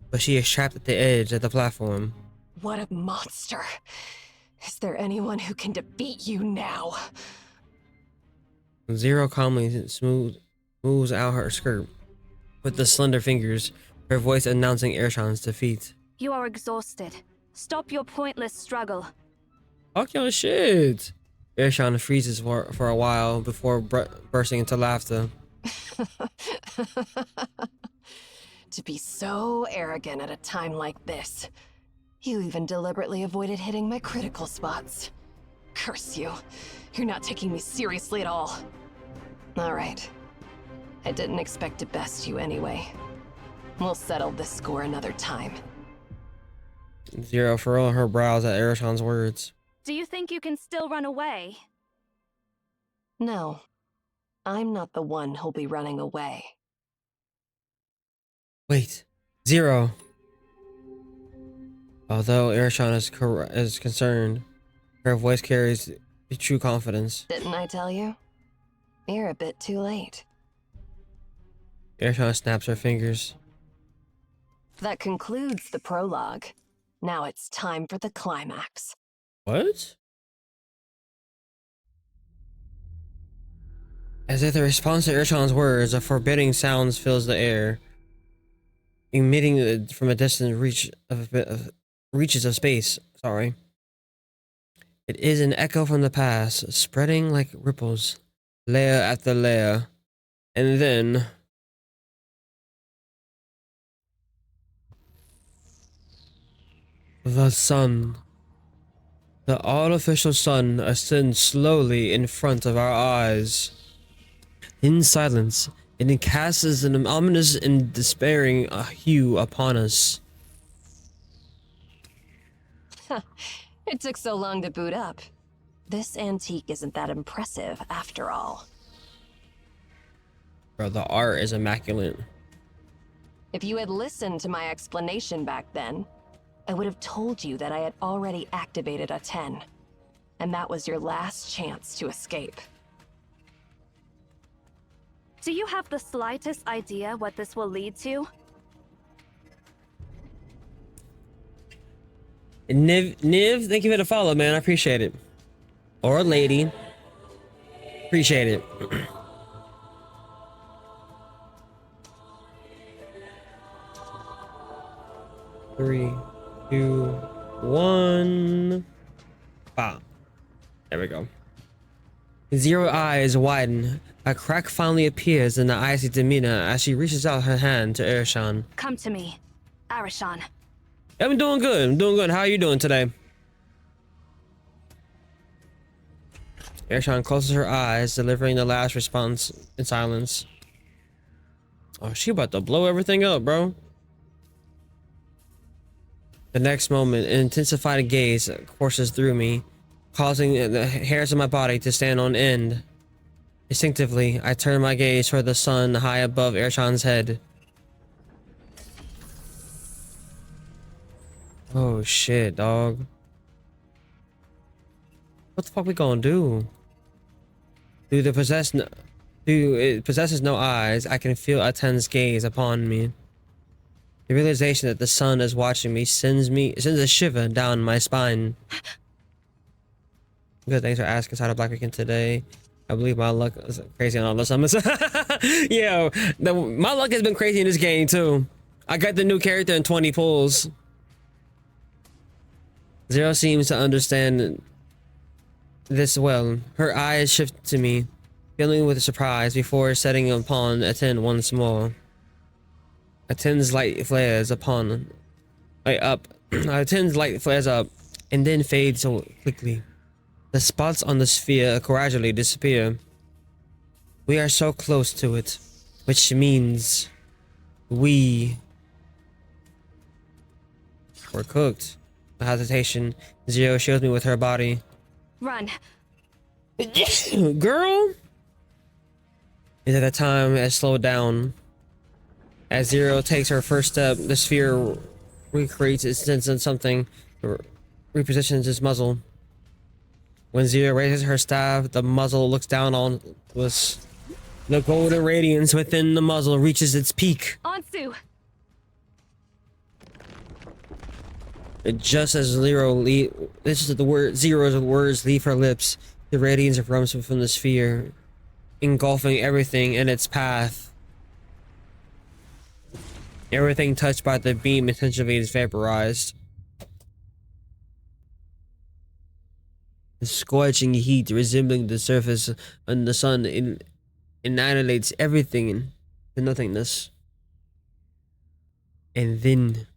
but she is trapped at the edge of the platform. What a monster. Is there anyone who can defeat you now? Zero calmly smooths out her skirt with the slender fingers, her voice announcing Ershon's defeat. You are exhausted. Stop your pointless struggle. Talk your shit. Ershon freezes for a while before bursting into laughter. To be so arrogant at a time like this. You even deliberately avoided hitting my critical spots. Curse you. You're not taking me seriously at all. Alright. I didn't expect to best you anyway. We'll settle this score another time. Zero furrows her brows at Ershon's words. Do you think you can still run away? No. I'm not the one who'll be running away. Wait. Zero. Although Ershon is concerned, her voice carries true confidence. Didn't I tell you? You're a bit too late. Ershon snaps her fingers. That concludes the prologue. Now it's time for the climax. What? As if the response to Ershon's words, a forbidding sound fills the air, emitting from a distant reaches of space. Sorry. It is an echo from the past, spreading like ripples, layer after layer, and then the sun. The artificial sun ascends slowly in front of our eyes. In silence, it casts an ominous and despairing hue upon us. It took so long to boot up. This antique isn't that impressive after all. Bro, the art is immaculate. If you had listened to my explanation back then, I would have told you that I had already activated a 10, and that was your last chance to escape. Do you have the slightest idea what this will lead to? Niv, thank you for the follow, man. I appreciate it. Or lady. Appreciate it. Three, two, one. Bam. There we go. Zero eyes widen. A crack finally appears in the icy demeanor as she reaches out her hand to Arishan. Come to me, Arishan. I'm doing good. I'm doing good. How are you doing today? Arishan closes her eyes, delivering the last response in silence. Oh, she about to blow everything up, bro. The next moment, an intensified gaze courses through me, causing the hairs of my body to stand on end. Instinctively, I turn my gaze toward the sun high above Arishan's head. Oh shit, dog. What the fuck we gonna do? Though it possesses no eyes, I can feel Aten's gaze upon me. The realization that the sun is watching me sends a shiver down my spine. Good, thanks for asking Side of Black Weekend today. I believe my luck is crazy on all the summons. Yeah, my luck has been crazy in this game too. I got the new character in 20 pulls. Zero seems to understand this well. Her eyes shift to me, filling with surprise before setting upon Aten once more. Aten's light flares up, Aten's light flares up, and then fades so quickly. The spots on the sphere gradually disappear. We are so close to it, which means we're cooked. The hesitation, Zero shields me with her body. Run. Girl! Is at a time as slowed down. As Zero takes her first step, the sphere recreates its sense of something, repositions its muzzle. When Zero raises her staff, the muzzle looks down on us. The golden radiance within the muzzle reaches its peak. Ansu! Just as Zero's words leave her lips, the radiance erupts from the sphere, engulfing everything in its path. Everything touched by the beam essentially is vaporized. The scorching heat resembling the surface on the sun annihilates everything to nothingness. And then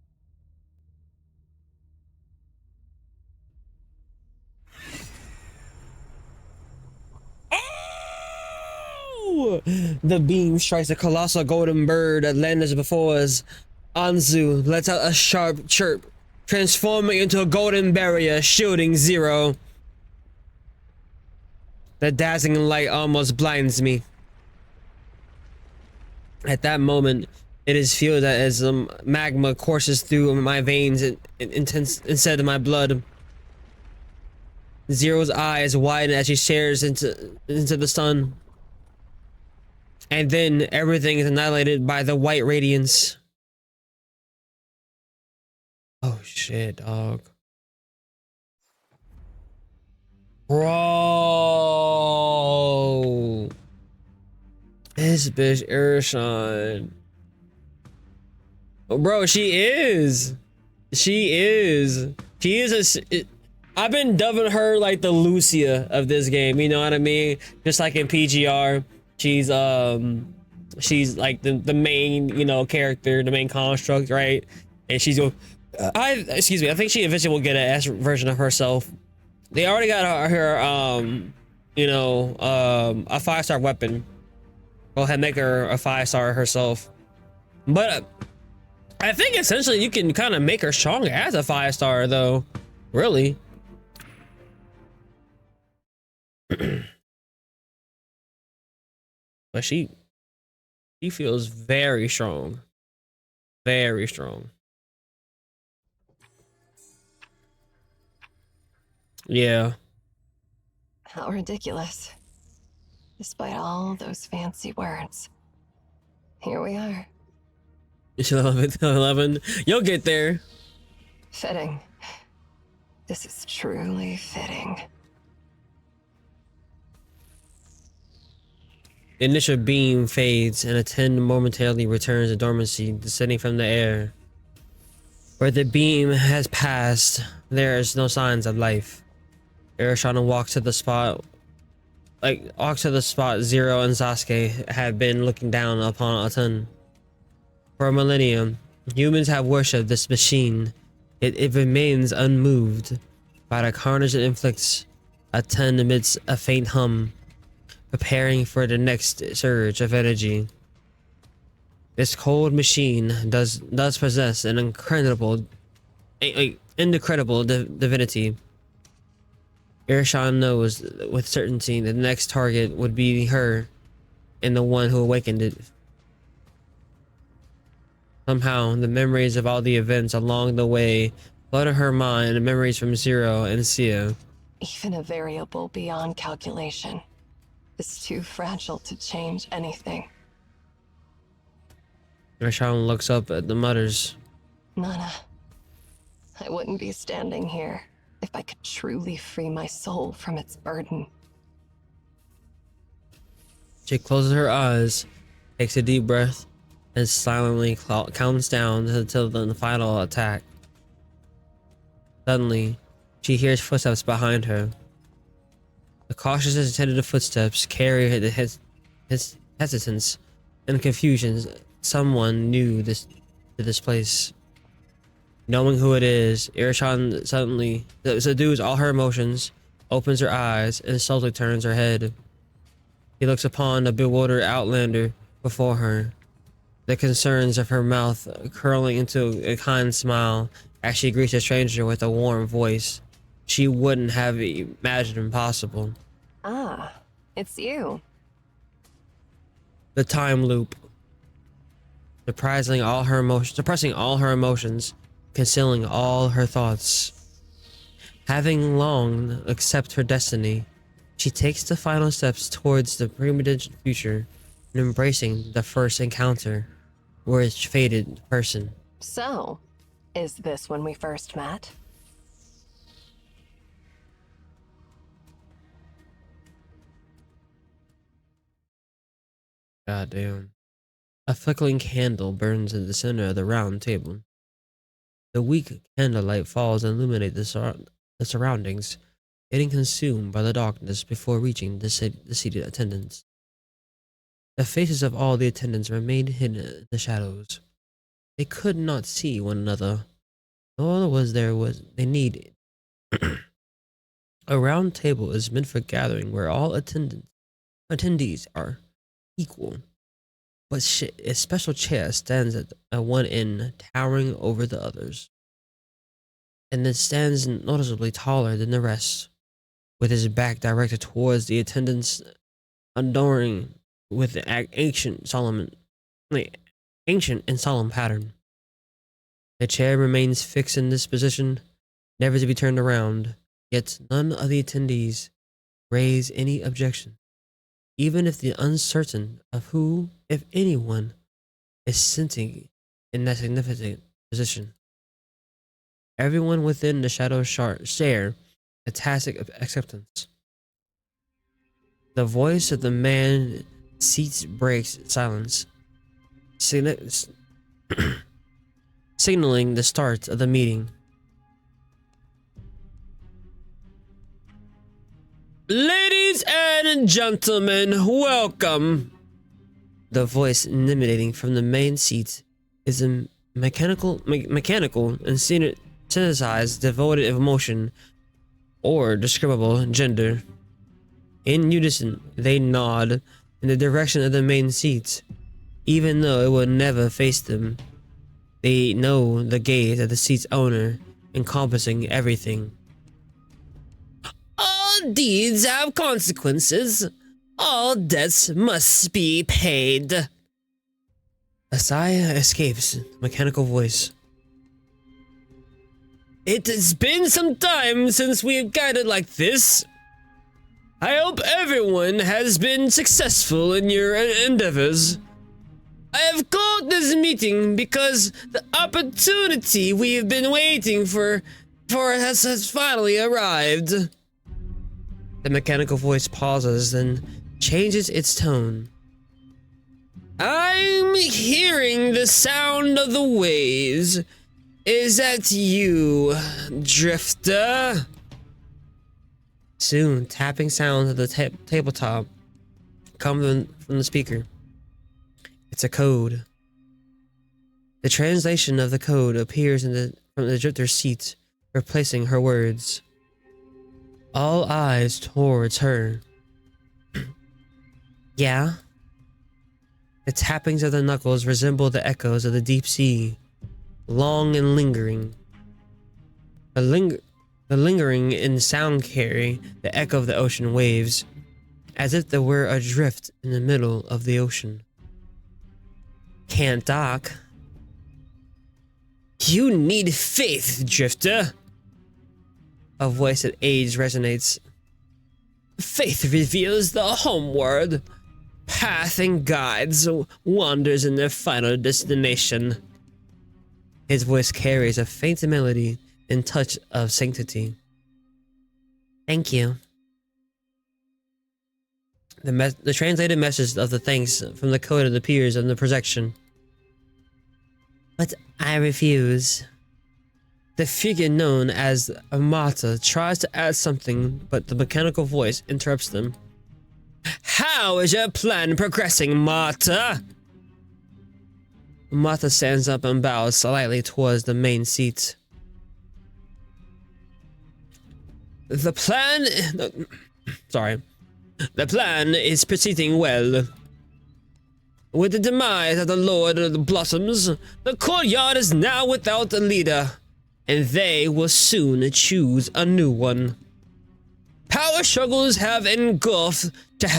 the beam strikes a colossal golden bird that lands before us. Anzu lets out a sharp chirp, transforming into a golden barrier, shielding Zero. The dazzling light almost blinds me. At that moment, it is feel that as magma courses through my veins instead of my blood. Zero's eyes widen as she stares into the sun. And then everything is annihilated by the white radiance. Oh shit, dog. Bro. This bitch Arishan. Oh, bro, she is. I've been dubbing her like the Lucia of this game, you know what I mean? Just like in PGR. She's like the main, you know, character, the main construct, right? And she's I think she eventually will get an S version of herself. They already got her you know, a 5-star weapon. Go ahead and make her a 5-star herself. But I think essentially you can kind of make her strong as a 5-star though. Really. But she He feels very strong. Very strong. Yeah. How ridiculous. Despite all those fancy words. Here we are. It's 11. You'll get there. Fitting. This is truly fitting. The initial beam fades and a 10 momentarily returns to dormancy, descending from the air. Where the beam has passed, there is no signs of life. Irishana walks to the spot Zero and Sasuke had been looking down upon Aten. For a millennium, humans have worshipped this machine. It remains unmoved by the carnage it inflicts. Aten emits a faint hum, preparing for the next surge of energy. This cold machine does possess an indescribable divinity. Irishan knows with certainty that the next target would be her and the one who awakened it. Somehow, the memories of all the events along the way flood her mind, memories from Zero and Sia. Even a variable beyond calculation is too fragile to change anything. Irishan looks up at the mutters. Nana, I wouldn't be standing here if I could truly free my soul from its burden. She closes her eyes, takes a deep breath, and silently counts down until the final attack. Suddenly, she hears footsteps behind her. The cautious and tentative footsteps carry his hesitance and confusion. Someone new to this place. Knowing who it is, Irishan suddenly subdues all her emotions, opens her eyes, and slowly turns her head. He looks upon the bewildered outlander before her, the concerns of her mouth curling into a kind smile as she greets the stranger with a warm voice she wouldn't have imagined impossible. Ah, it's you. The time loop. Suppressing all her emotions, concealing all her thoughts. Having long accepted her destiny, she takes the final steps towards the premeditated future and embracing the first encounter with its fated person. So, is this when we first met? Goddamn. A flickering candle burns in the center of the round table. The weak candlelight falls and illuminates the surroundings, getting consumed by the darkness before reaching the seated attendants. The faces of all the attendants remained hidden in the shadows. They could not see one another, nor was they needed. A round table is meant for gathering where all attendees are equal, but a special chair stands at one end, towering over the others, and it stands noticeably taller than the rest, with his back directed towards the attendants, adorning with an ancient and solemn pattern. The chair remains fixed in this position, never to be turned around, yet none of the attendees raise any objection, even if the uncertain of who, if anyone, is sitting in that significant position. Everyone within the shadow share a tacit acceptance. The voice of the man seats breaks silence, signaling the start of the meeting. Ladies and gentlemen, welcome. The voice emanating from the main seat is a mechanical and synthesized, devoid of emotion or describable gender. In unison, they nod in the direction of the main seat, even though it will never face them. They know the gaze of the seat's owner, encompassing everything. All deeds have consequences. All debts must be paid. A sigh escapes the mechanical voice. It has been some time since we have guided like this. I hope everyone has been successful in your endeavors. I have called this meeting because the opportunity we have been waiting for has finally arrived. The mechanical voice pauses, then changes its tone. I'm hearing the sound of the waves. Is that you, Drifter? Soon, tapping sounds of the tabletop come from the speaker. It's a code. The translation of the code appears from the Drifter's seat, replacing her words. All eyes towards her. Yeah? The tappings of the knuckles resemble the echoes of the deep sea, long and lingering. The lingering in sound carry the echo of the ocean waves, as if there were adrift in the middle of the ocean. Can't dock. You need faith, Drifter. A voice that age resonates. Faith reveals the homeward path and guides wanders in their final destination. His voice carries a faint melody and touch of sanctity. Thank you. The translated message of the thanks from the code that appears in the projection. But I refuse. The figure known as Amata tries to add something, but the mechanical voice interrupts them. How is your plan progressing, Marta? Marta stands up and bows slightly towards the main seat. The plan is proceeding well. With the demise of the Lord of the Blossoms, the courtyard is now without a leader, and they will soon choose a new one. Power struggles have engulfed is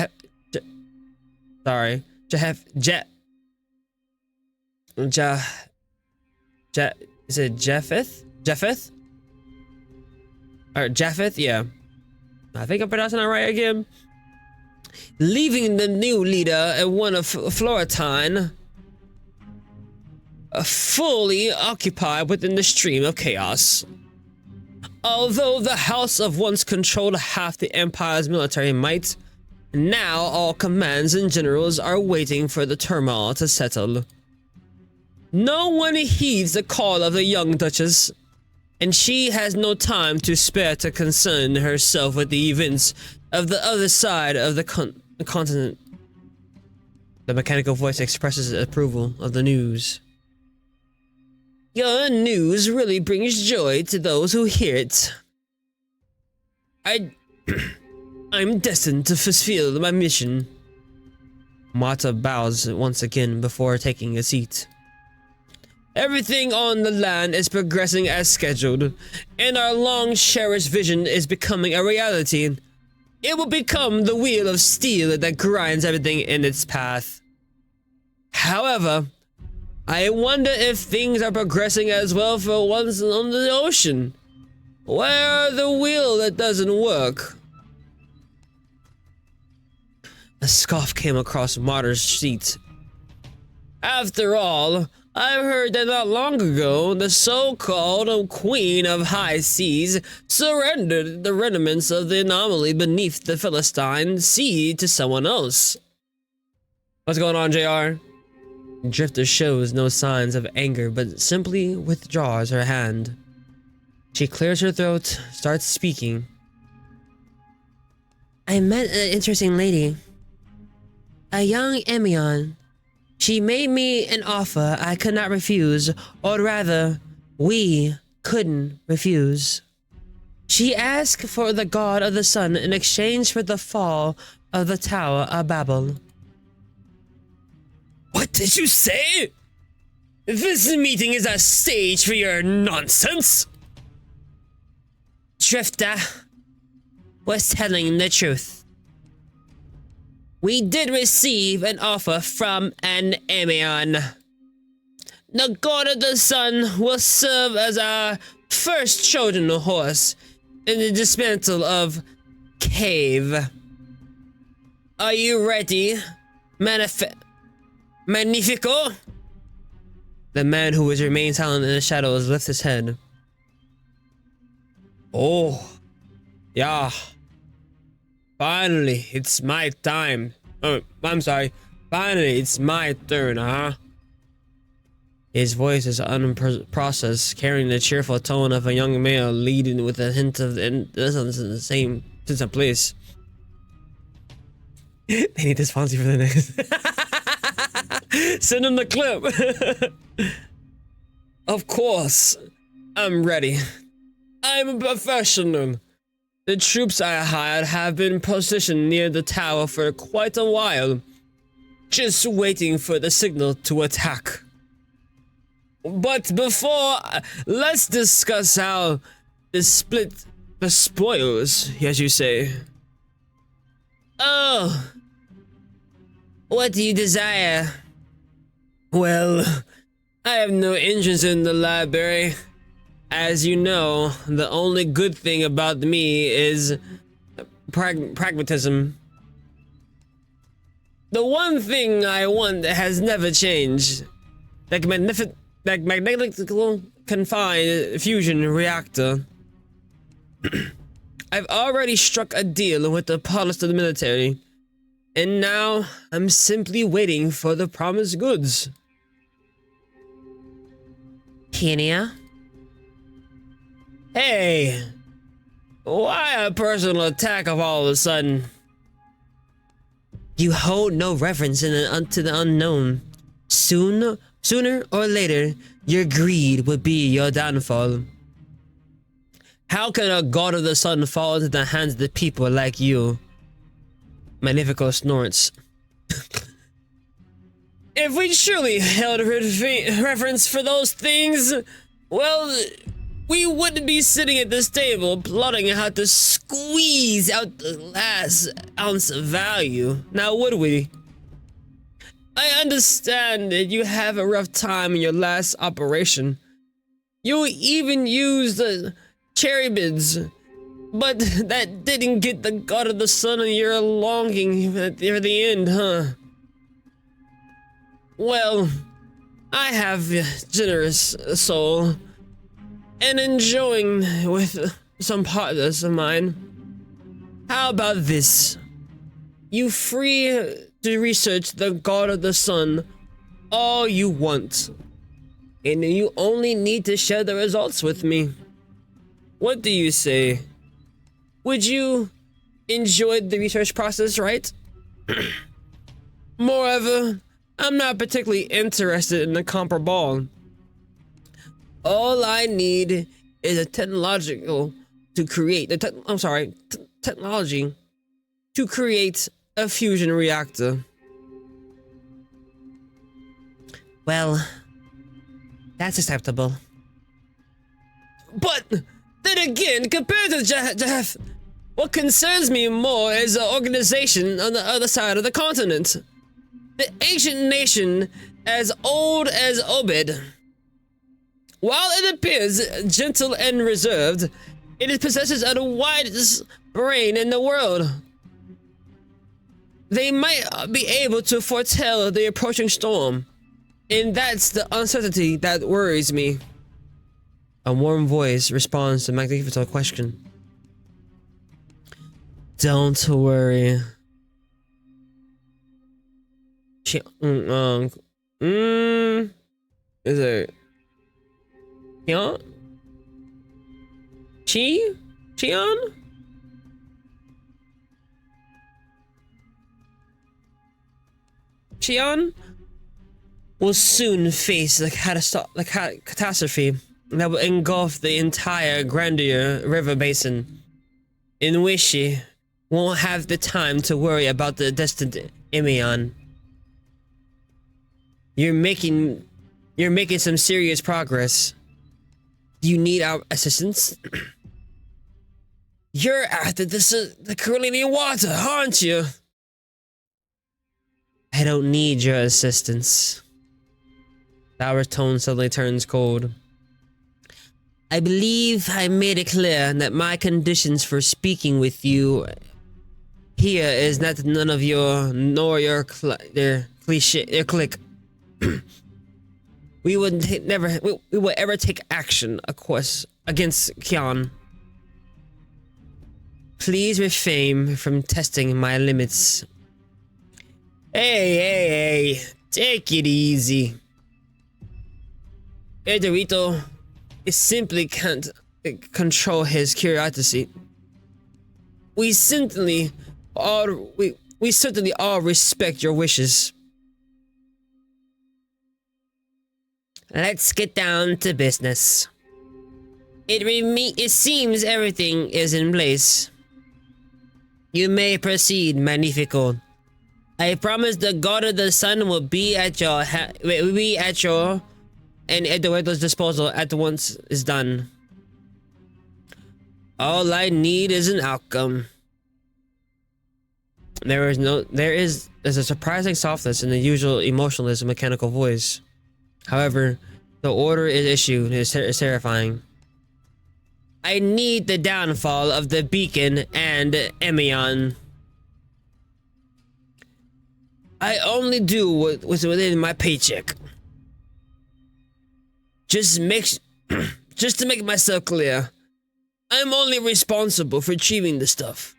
it Japheth? Or Japheth, yeah. I think I'm pronouncing that right again. Leaving the new leader and one of Florentine fully occupied within the stream of chaos. Although the House of once controlled half the Empire's military might, now all commands and generals are waiting for the turmoil to settle. No one heeds the call of the young Duchess, and she has no time to spare to concern herself with the events of the other side of the continent. The mechanical voice expresses approval of the news. Your news really brings joy to those who hear it. I'm destined to fulfill my mission. Marta bows once again before taking a seat. Everything on the land is progressing as scheduled, and our long-cherished vision is becoming a reality. It will become the wheel of steel that grinds everything in its path. However, I wonder if things are progressing as well for once on the ocean. Where the wheel that doesn't work? A scoff came across Marta's seat. After all, I've heard that not long ago, the so-called Queen of High Seas surrendered the remnants of the anomaly beneath the Philistine Sea to someone else. What's going on, JR? Drifter shows no signs of anger, but simply withdraws her hand. She clears her throat, starts speaking. I met an interesting lady. A young Emion. She made me an offer I could not refuse, or rather, we couldn't refuse. She asked for the God of the Sun in exchange for the fall of the Tower of Babel. What did you say? This meeting is a stage for your nonsense? Drifter was telling the truth. We did receive an offer from an Emion. The god of the sun will serve as our first Trojan horse in the dismantle of Cave. Are you ready, Magnifico? The man who has remained silent in the shadows lifts his head. Oh, yeah. Finally, it's my time. Oh, I'm sorry. Finally, it's my turn, huh? His voice is unprocessed, carrying the cheerful tone of a young male, leading with a hint of innocence in the same sense of place. They need to sponsor for the next. Send him the clip. Of course, I'm ready. I'm a professional. The troops I hired have been positioned near the tower for quite a while, just waiting for the signal to attack. But before, let's discuss how to split the spoils, as you say. Oh, what do you desire? Well, I have no interest in the library. As you know, the only good thing about me is pragmatism. The one thing I want that has never changed. Like magnetically confined fusion reactor. I've already struck a deal with the police of the military, and now I'm simply waiting for the promised goods. Kenya? Hey, why a personal attack of all of a sudden? You hold no reverence to the unknown. Sooner or later, your greed would be your downfall. How can a god of the sun fall into the hands of the people like you? Magnifico snorts. If we truly held reverence for those things, well, we wouldn't be sitting at this table plotting how to squeeze out the last ounce of value, now would we? I understand that you have a rough time in your last operation. You even used the cherubids, but that didn't get the god of the sun and your longing for the end, huh? Well, I have a generous soul, and enjoying with some partners of mine. How about this? You free to research the god of the sun all you want, and you only need to share the results with me. What do you say? Would you enjoy the research process, right? Moreover, I'm not particularly interested in the copper ball. All I need is a technology to create a fusion reactor. Well, that's acceptable. But then again, compared to Jeff, what concerns me more is the organization on the other side of the continent. The ancient nation as old as Obed. While it appears gentle and reserved, it possesses the widest brain in the world. They might be able to foretell the approaching storm, and that's the uncertainty that worries me. A warm voice responds to Magnifico's question. Don't worry. Is it Chion? Chion? Chion will soon face the catastrophe that will engulf the entire Grandeur River Basin, in which she won't have the time to worry about the destined Emion. You're making some serious progress. Do you need our assistance? You're after the Corellian water, aren't you? I don't need your assistance. Laura's tone suddenly turns cold. I believe I made it clear that my conditions for speaking with you here is not none of your nor your cliché, your clique. We would we would ever take action, of course, against Kian. Please refrain from testing my limits. Hey, take it easy. Edorito simply can't control his curiosity. We certainly all respect your wishes. Let's get down to business. It seems everything is in place. You may proceed, Magnifico. I promise the God of the Sun will be at your and Eduardo's disposal at once is done. All I need is an outcome. There's a surprising softness in the usual emotionless and mechanical voice. However, the order is issued is terrifying. I need the downfall of the beacon and Emion. I only do what was within my paycheck. Just to make myself clear, I'm only responsible for achieving the stuff,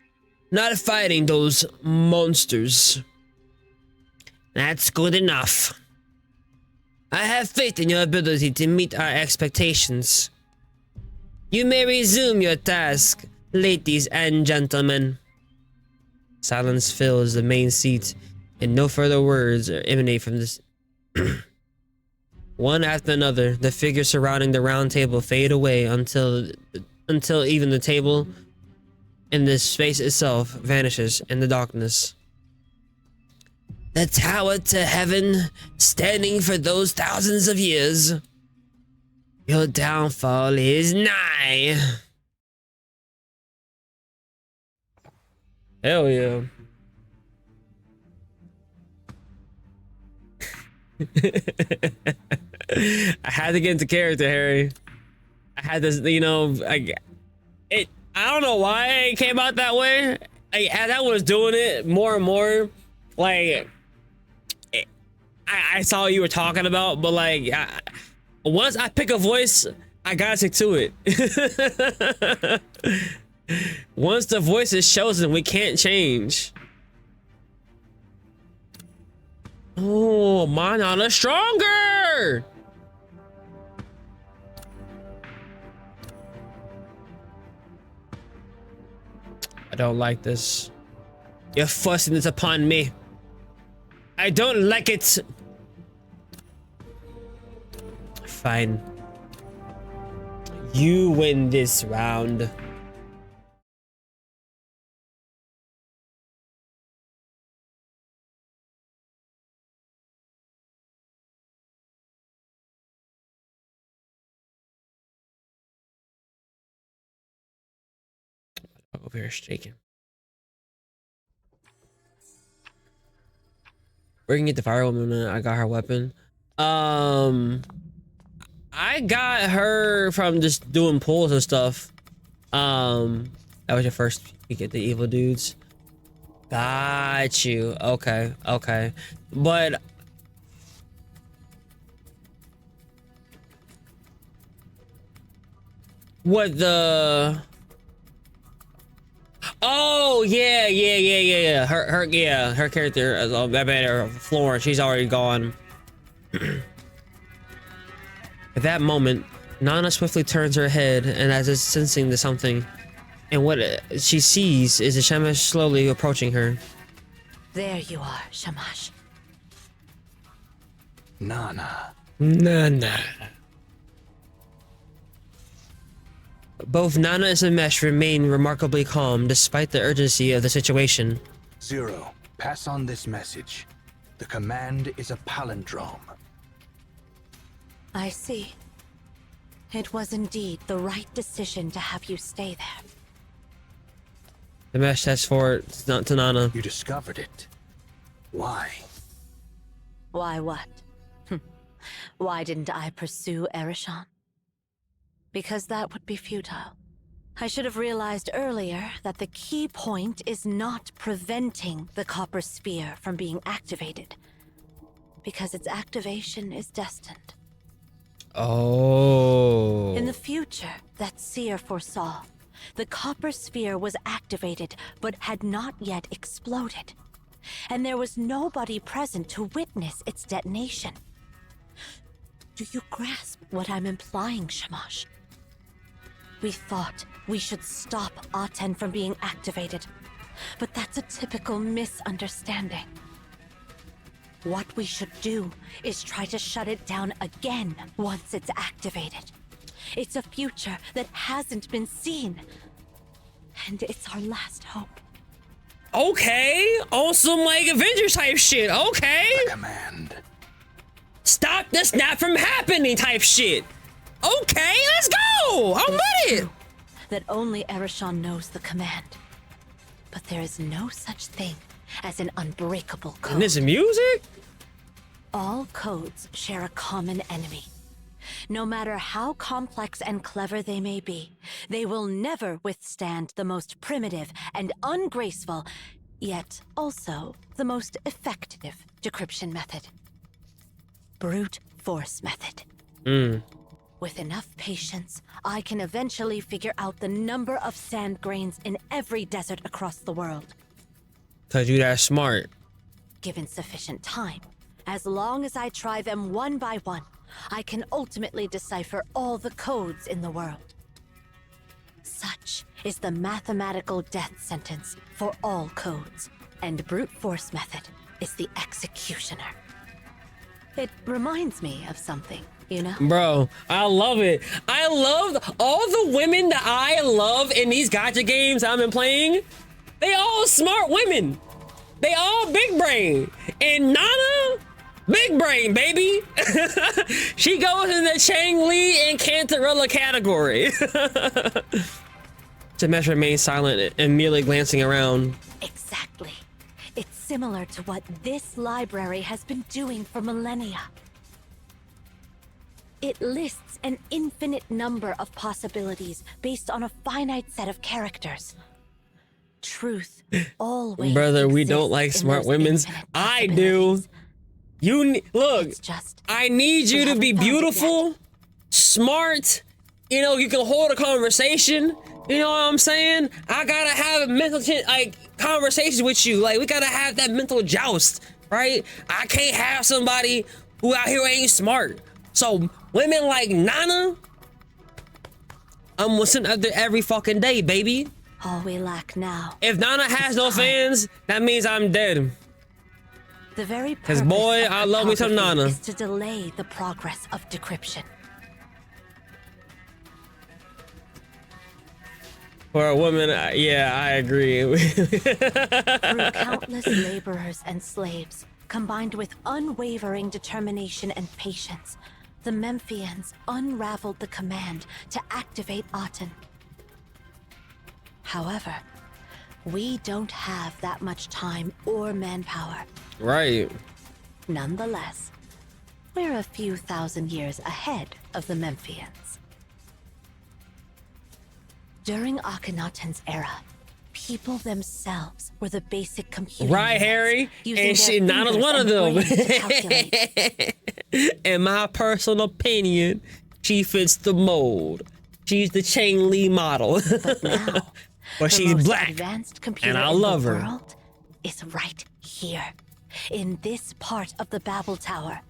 not fighting those monsters. That's good enough. I have faith in your ability to meet our expectations. You may resume your task, ladies and gentlemen. Silence fills the main seat, and no further words emanate from this. One after another, the figures surrounding the round table fade away until even the table and the space itself vanishes in the darkness. The tower to heaven, standing for those thousands of years. Your downfall is nigh. Hell yeah. I had to get into character, Harry. I had this, you know, I don't know why it came out that way. As I was doing it more and more, like, I saw what you were talking about, but like, once I pick a voice, I gotta stick to it. Once the voice is chosen, we can't change. Oh, Manana stronger! I don't like this. You're forcing this upon me. I don't like it. Fine. You win this round. Over here shaking. We're gonna get the firewoman. I got her weapon. I got her from just doing pulls and stuff. That was your first peek at the evil dudes. Got you. Okay, okay. But what the? Oh yeah. Her character, I bet Florence, she's already gone. At that moment, Nana swiftly turns her head and as is sensing to something, and what she sees is a Shamash slowly approaching her. There you are, Shamash. Nana. Both Nana and Samesh remain remarkably calm despite the urgency of the situation. Zero, pass on this message. The command is a palindrome. I see. It was indeed the right decision to have you stay there. Samesh steps forward to Nana. You discovered it. Why? Why what? Why didn't I pursue Ereshkigal? Because that would be futile. I should have realized earlier that the key point is not preventing the Copper Sphere from being activated, because its activation is destined. Oh. In the future that Seer foresaw, the Copper Sphere was activated but had not yet exploded, and there was nobody present to witness its detonation. Do you grasp what I'm implying, Shamash? We thought we should stop Aten from being activated, but that's a typical misunderstanding. What we should do is try to shut it down again once it's activated. It's a future that hasn't been seen, and it's our last hope. Okay, on some like Avengers type shit. Okay. Command. Stop the snap from happening type shit. Okay, let's go. I'm with it. That only Ereshkigal knows the command. But there is no such thing as an unbreakable code. And this music? All codes share a common enemy. No matter how complex and clever they may be, they will never withstand the most primitive and ungraceful, yet also the most effective decryption method. Brute force method. With enough patience, I can eventually figure out the number of sand grains in every desert across the world. Cause you that smart. Given sufficient time, as long as I try them one by one, I can ultimately decipher all the codes in the world. Such is the mathematical death sentence for all codes, and brute force method is the executioner. It reminds me of something, you know? Bro, I love it. I love all the women that I love in these gacha games I've been playing. They all smart women. They all big brain. And Nana, big brain, baby. She goes in the Chang Li and Cantarella category. Jamesh remains silent and merely glancing around. Exactly. It's similar to what this library has been doing for millennia. It lists an infinite number of possibilities based on a finite set of characters. Truth always Brother, we don't exists like in smart those women's. infinite I do. possibilities. Look, It's just I need you we to be haven't found it beautiful, yet. smart. You know, you can hold a conversation. You know what I'm saying? I gotta have mental conversations with you. Like, we gotta have that mental joust, right? I can't have somebody who out here ain't smart. So women like Nana, I'm listening up there every fucking day, baby. All we lack now. If Nana has no time. fans, that means I'm dead. The very 'Cause, purpose boy, of I love me some cryptography Nana. is to delay the progress of decryption. For a woman, yeah, I agree. Through countless laborers and slaves, combined with unwavering determination and patience, the Memphians unraveled the command to activate Aten. However, we don't have that much time or manpower. Right. Nonetheless, we're a few thousand years ahead of the Memphians. During Akhenaten's era, people themselves were the basic computing Right, units, Harry. using And their Nana's fingers one of and them. brains to calculate. In my personal opinion, she fits the mold. She's the Chang Li model. But now, But the she's most black. advanced computer And I in love the her. world is right here, in this part of the Babel Tower.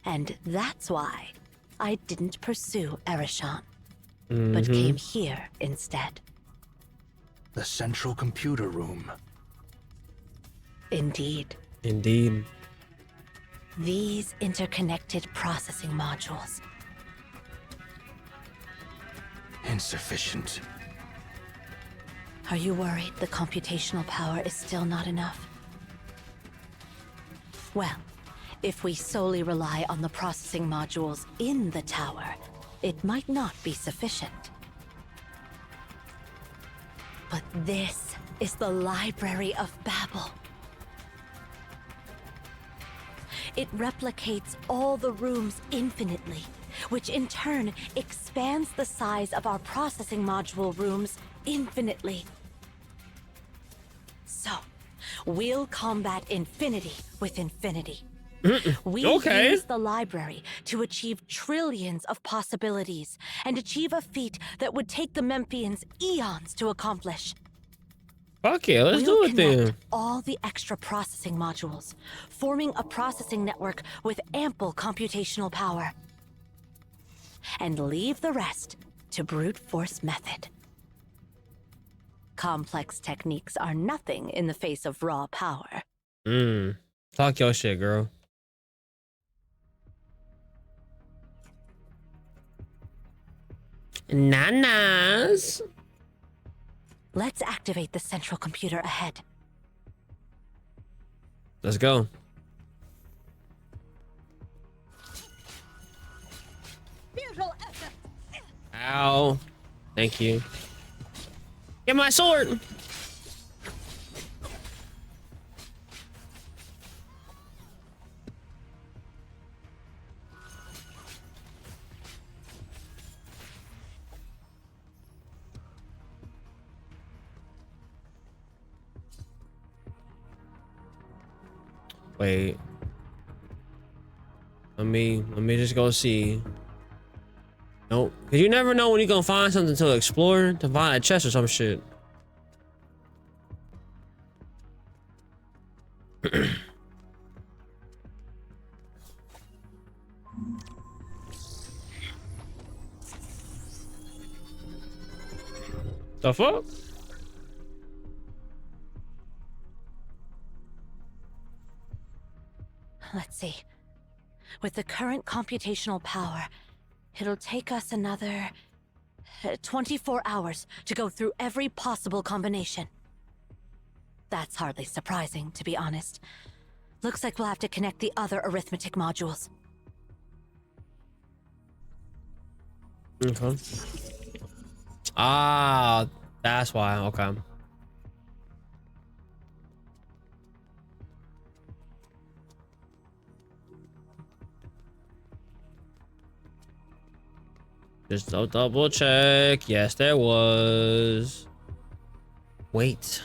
And that's why I didn't pursue Ereshkigal, but came here instead. The central computer room. Indeed, Indeed. these interconnected processing modules. Insufficient. Are you worried the computational power is still not enough? Well, if we solely rely on the processing modules in the tower, it might not be sufficient. But this is the Library of Babel. It replicates all the rooms infinitely, which in turn expands the size of our processing module rooms infinitely. So, we'll combat infinity with infinity. We use the library to achieve trillions of possibilities and achieve a feat that would take the Memphians eons to accomplish. Fuck yeah, let's do it then. All the extra processing modules, forming a processing network with ample computational power. And leave the rest to brute force method. Complex techniques are nothing in the face of raw power. Talk your shit, girl. Nanas. Let's activate the central computer ahead. Let's go. Ow. Thank you. Get my sword. Wait. Let me just go see. Nope. Cause you never know when you're gonna find something to explore, to find a chest or some shit. The fuck? Let's see. With the current computational power, it'll take us another 24 hours to go through every possible combination. That's hardly surprising, to be honest. Looks like we'll have to connect the other arithmetic modules. Okay. Ah, that's why. Okay. Just double check. Yes, there was. Wait.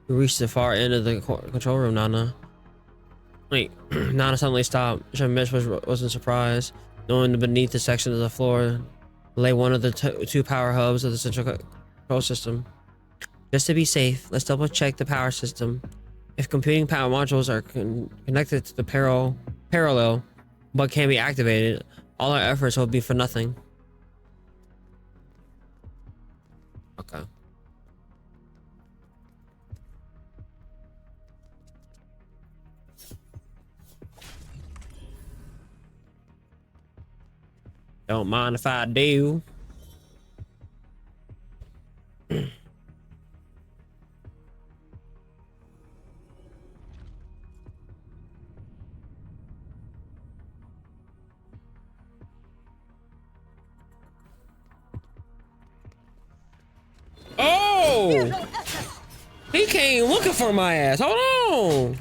We reached the far end of the control room, Nana. Wait, Nana suddenly stopped. Mitch wasn't surprised. Knowing beneath the section of the floor lay one of the two power hubs of the central control system. Just to be safe, let's double check the power system. If computing power modules are connected to the parallel but can't be activated, all our efforts will be for nothing. Okay. Don't mind if I do. Oh! He came looking for my ass. Hold on.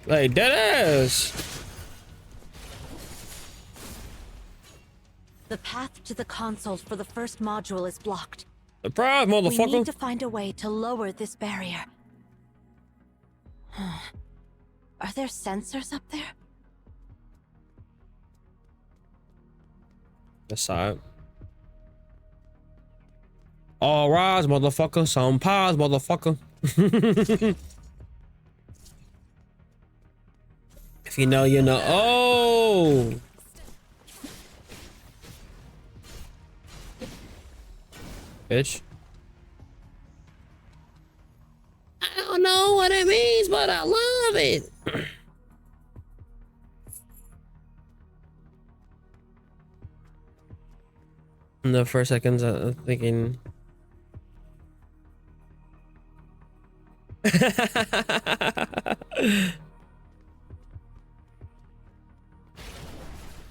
Like dead ass. The path to the console for the first module is blocked. Surprise, motherfucker. We need to find a way to lower this barrier. Are there sensors up there? This side. All rise, motherfucker. Some pause, motherfucker. If you know, you know. Oh! Bitch. I don't know what it means, but I love it. In the first seconds, I'm thinking.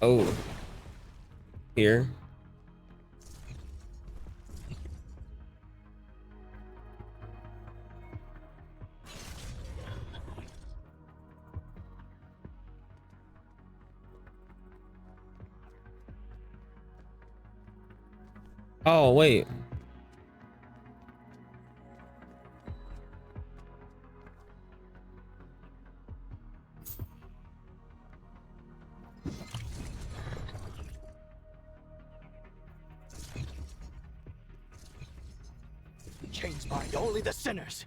Oh. Here. Oh, wait. Chains bind only the sinners.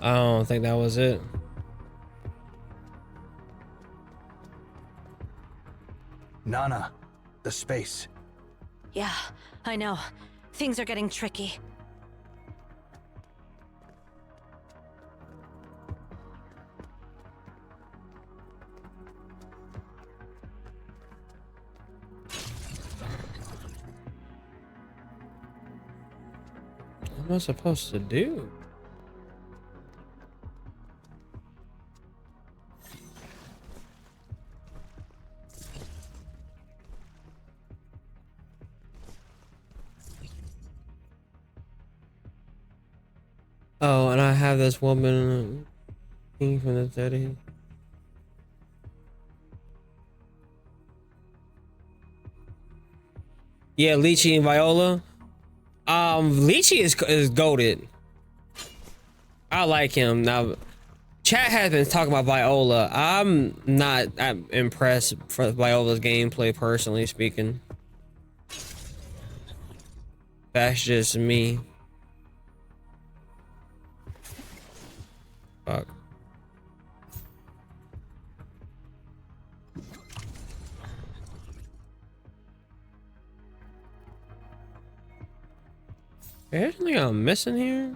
I don't think that was it. Nana, the space. Yeah, I know. Things are getting tricky. What am I supposed to do? Oh, and I have this woman king from the 30s. Yeah, Lychee and Viola. Lychee is goated. I like him. Now, chat has been talking about Viola. I'm not impressed for Viola's gameplay, personally speaking. That's just me. Fuck. Is there something I'm missing here?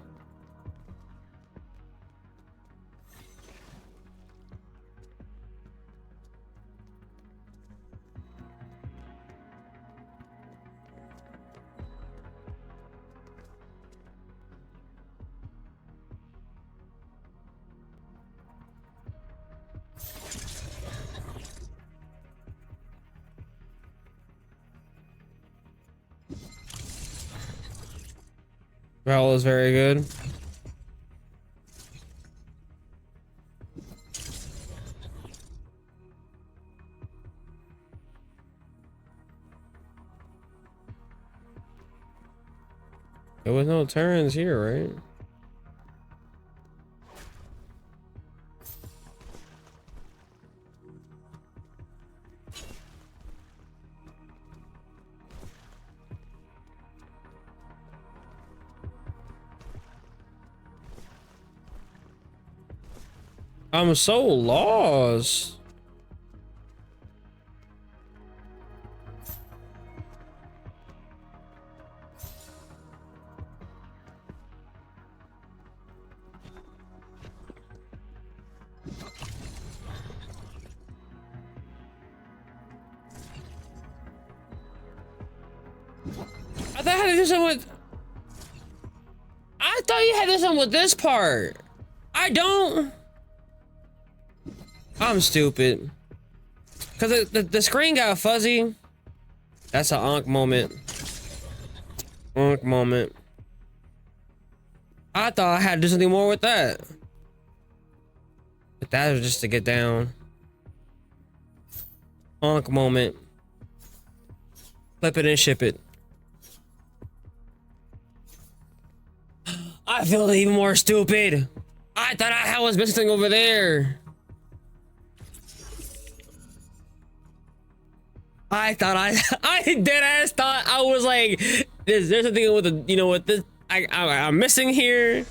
Raul is very good. There was no turns here, right? I'm so lost. I thought I had to do something with... I thought you had to do something with this part. I don't... I'm stupid. Cause the screen got fuzzy. That's an onk moment. Onk moment. I thought I had to do something more with that. But that was just to get down. Onk moment. Flip it and ship it. I feel even more stupid. I thought I was missing something over there. I thought I dead ass thought I was like, there's something with the, you know, with this, I'm missing here.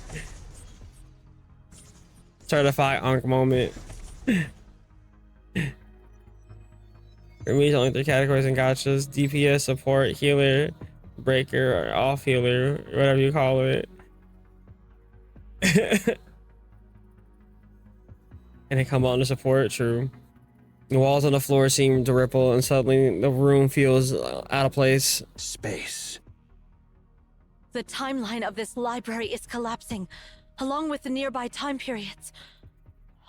Certified Ankh moment. For me, it's only 3 categories in gachas: DPS, support, healer, breaker, or off healer, whatever you call it. And they come on to support. True. The walls on the floor seem to ripple, and suddenly the room feels out of place. Space. The timeline of this library is collapsing, along with the nearby time periods.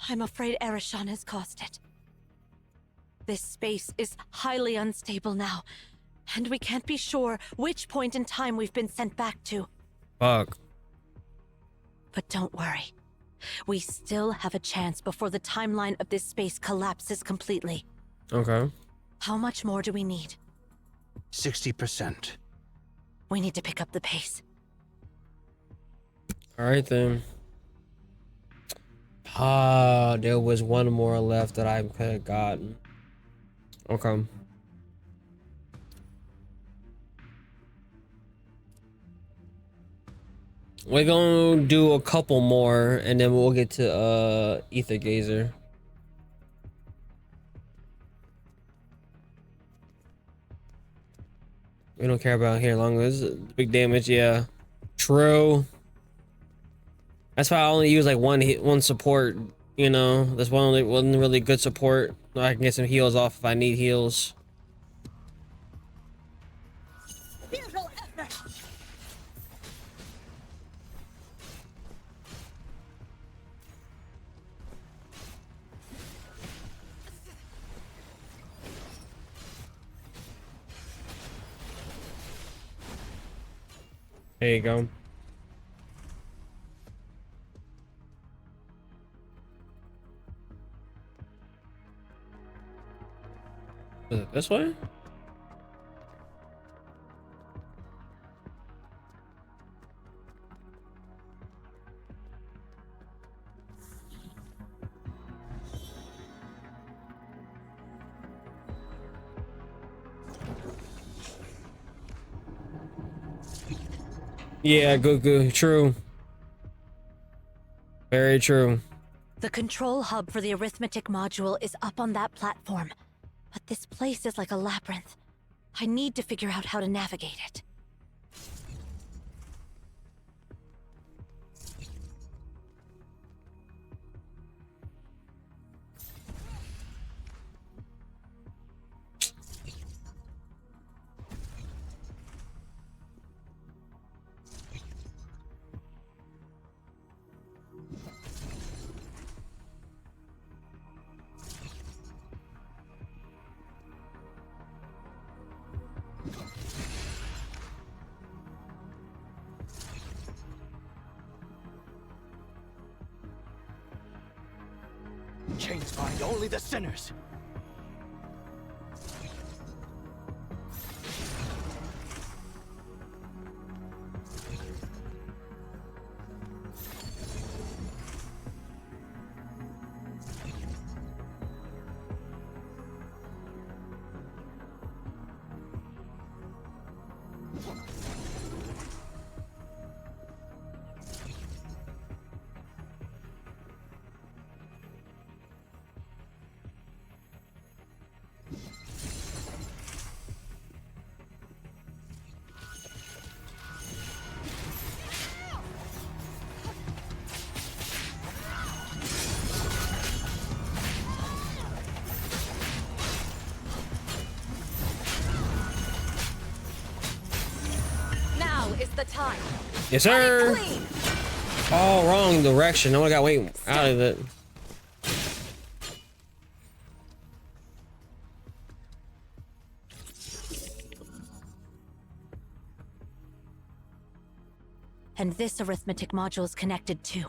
I'm afraid Ereshkigal has caused it. This space is highly unstable now, and we can't be sure which point in time we've been sent back to. Fuck. But don't worry. We still have a chance before the timeline of this space collapses completely. Okay. How much more do we need? 60%. We need to pick up the pace. All right then. Ah, there was one more left that I could have gotten. Okay. We're gonna do a couple more and then we'll get to Ether Gazer. We don't care about here long as big damage, yeah. True. That's why I only use like one support, you know. That's one really good support. I can get some heals off if I need heals. There you go. Is it this way? Yeah, good. True. Very true. The control hub for the arithmetic module is up on that platform. But this place is like a labyrinth. I need to figure out how to navigate it. Chains bind only the sinners. Is the time. Yes, sir. All wrong direction. I got way out of it. And this arithmetic module is connected too.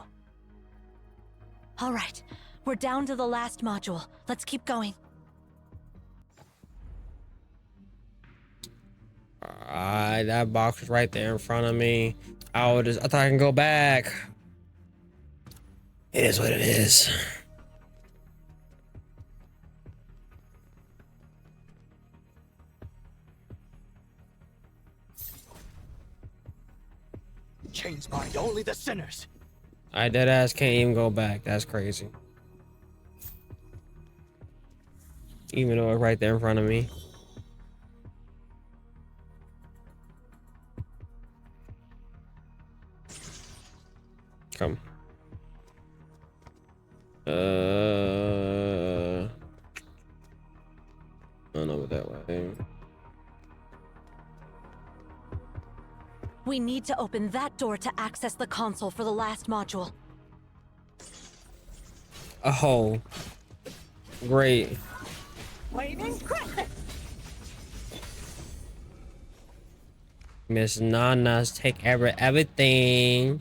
All right, we're down to the last module. Let's keep going. That box is right there in front of me. I thought I can go back. It is what it is. Chains bind only the sinners. I dead ass can't even go back. That's crazy. Even though it's right there in front of me. Come. I don't know what that way. We need to open that door to access the console for the last module. Oh. Great. Miss Nana's take everything.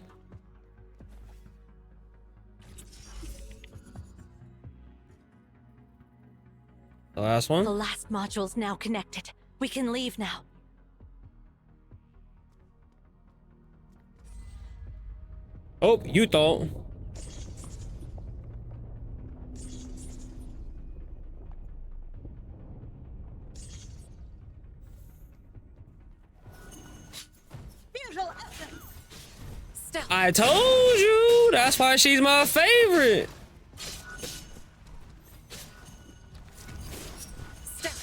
The last one? The last module's now connected. We can leave now. Oh, you thought. Step. I told you. That's why she's my favorite. Step.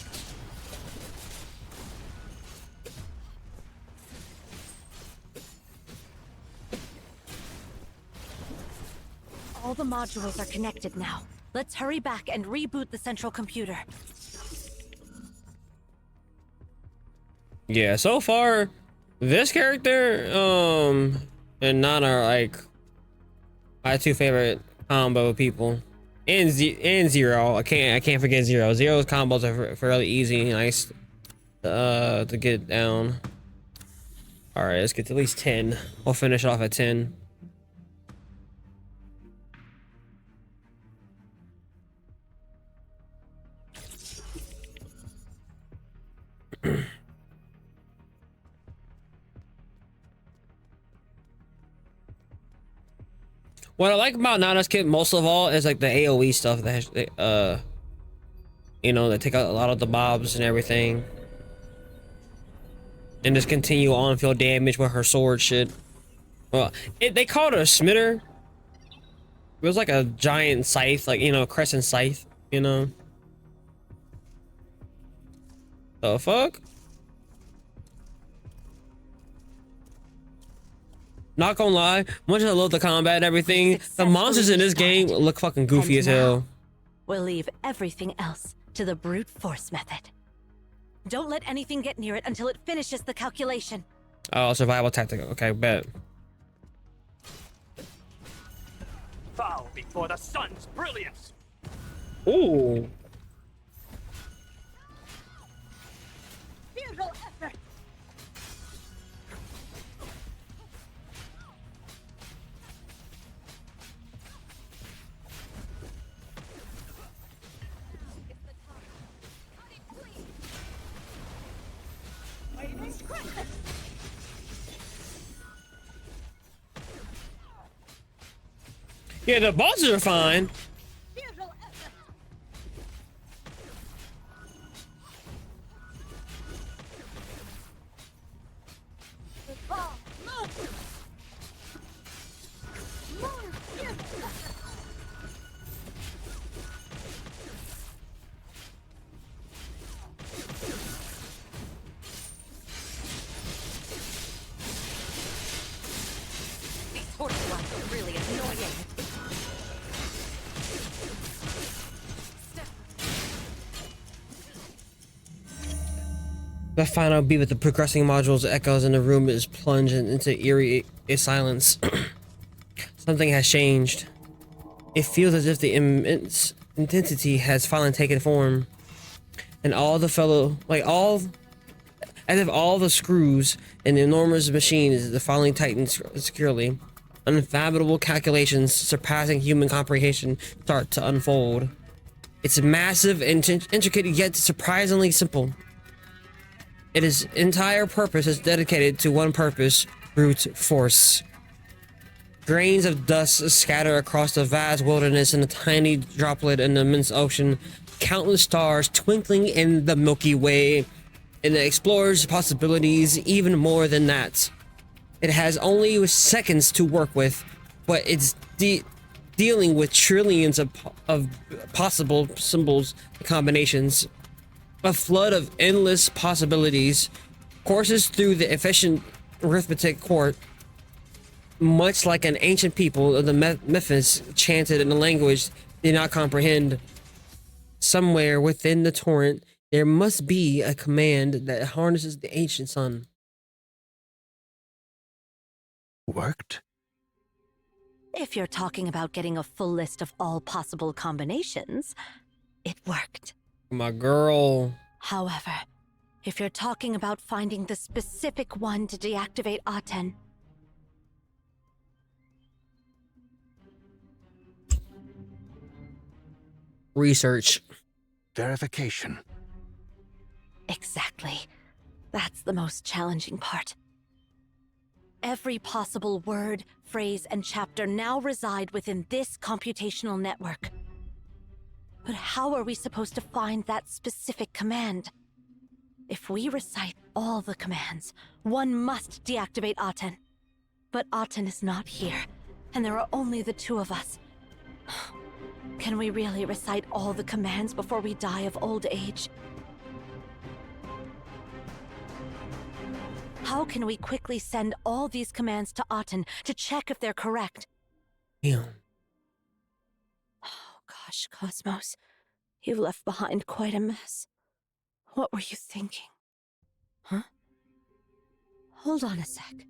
All the modules are connected now. Let's hurry back and reboot the central computer. Yeah, so far, this character, and Nana are like my two favorite combo people. And Zero. I can't forget Zero. Zero's combos are fairly easy and nice to get down. Alright, let's get to at least 10. We'll finish off at 10. What I like about Nana's kit most of all is like the AoE stuff that you know, that take out a lot of the mobs and everything. And just continue on field damage with her sword shit. Well, they called it a smitter. It was like a giant scythe, like, you know, a crescent scythe, you know. The fuck? Not gonna lie, much as I love the combat and everything, the monsters in this game look fucking goofy as hell. We'll leave everything else to the brute force method. Don't let anything get near it until it finishes the calculation. Oh, survival tactic. Okay, bet. Bow before the sun's brilliance. Ooh. Futile effort. Yeah, the bosses are fine. These horse ones are really annoying. The final beat with the progressing modules echoes in the room is plunged into eerie silence. Something has changed. It feels as if the immense intensity has finally taken form. And as if all the screws in the enormous machine is finally tightened securely. Unfathomable calculations surpassing human comprehension start to unfold. It's massive and intricate yet surprisingly simple. Its entire purpose is dedicated to one purpose: brute force. Grains of dust scatter across the vast wilderness in a tiny droplet in the immense ocean. Countless stars twinkling in the Milky Way, and it explores possibilities even more than that. It has only seconds to work with but it's dealing with trillions of possible symbols and combinations. A flood of endless possibilities courses through the efficient arithmetic court, much like an ancient people of the Memphis chanted in a language they did not comprehend. Somewhere within the torrent, there must be a command that harnesses the ancient sun. Worked? If you're talking about getting a full list of all possible combinations, it worked. My girl. However, if you're talking about finding the specific one to deactivate Aten, Research. Verification. exactly. That's the most challenging part. Every possible word, phrase, and chapter now reside within this computational network. But how are we supposed to find that specific command? If we recite all the commands, one must deactivate Aten. But Aten is not here, and there are only the two of us. Can we really recite all the commands before we die of old age? How can we quickly send all these commands to Aten to check if they're correct? Damn. Oh gosh, Cosmos. You've left behind quite a mess. What were you thinking? Huh? Hold on a sec.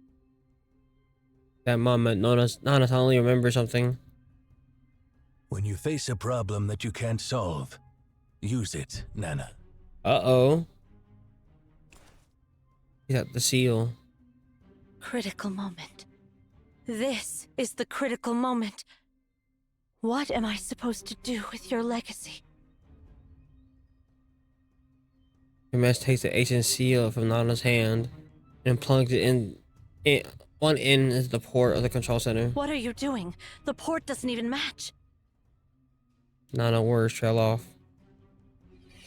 That moment, Nana suddenly remembers something. When you face a problem that you can't solve, use it, Nana. Uh-oh. He got the seal. Critical moment. This is the critical moment. What am I supposed to do with your legacy? Hermes takes the ancient seal from Nana's hand and plugs it in. One end is the port of the control center. What are you doing? The port doesn't even match. Nana words trail off.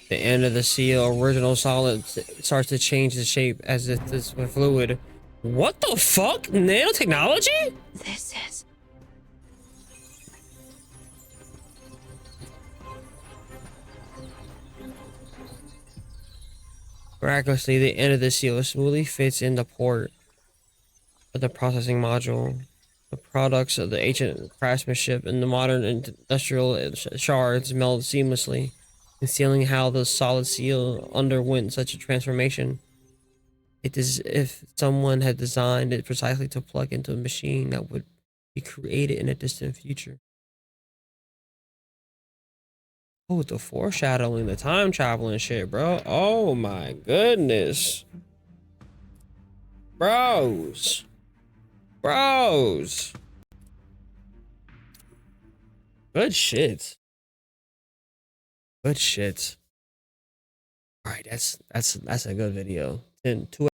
The end of the seal, original solid, starts to change the shape as if this were fluid. What the fuck? Nanotechnology? This is... Miraculously, the end of the seal smoothly fits in the port of the processing module. The products of the ancient craftsmanship and the modern industrial shards meld seamlessly, concealing how the solid seal underwent such a transformation. It is as if someone had designed it precisely to plug into a machine that would be created in a distant future. Oh, the foreshadowing, the time traveling shit, bro. Oh my goodness. Bros. Good shit. Good shit. All right, that's a good video. 2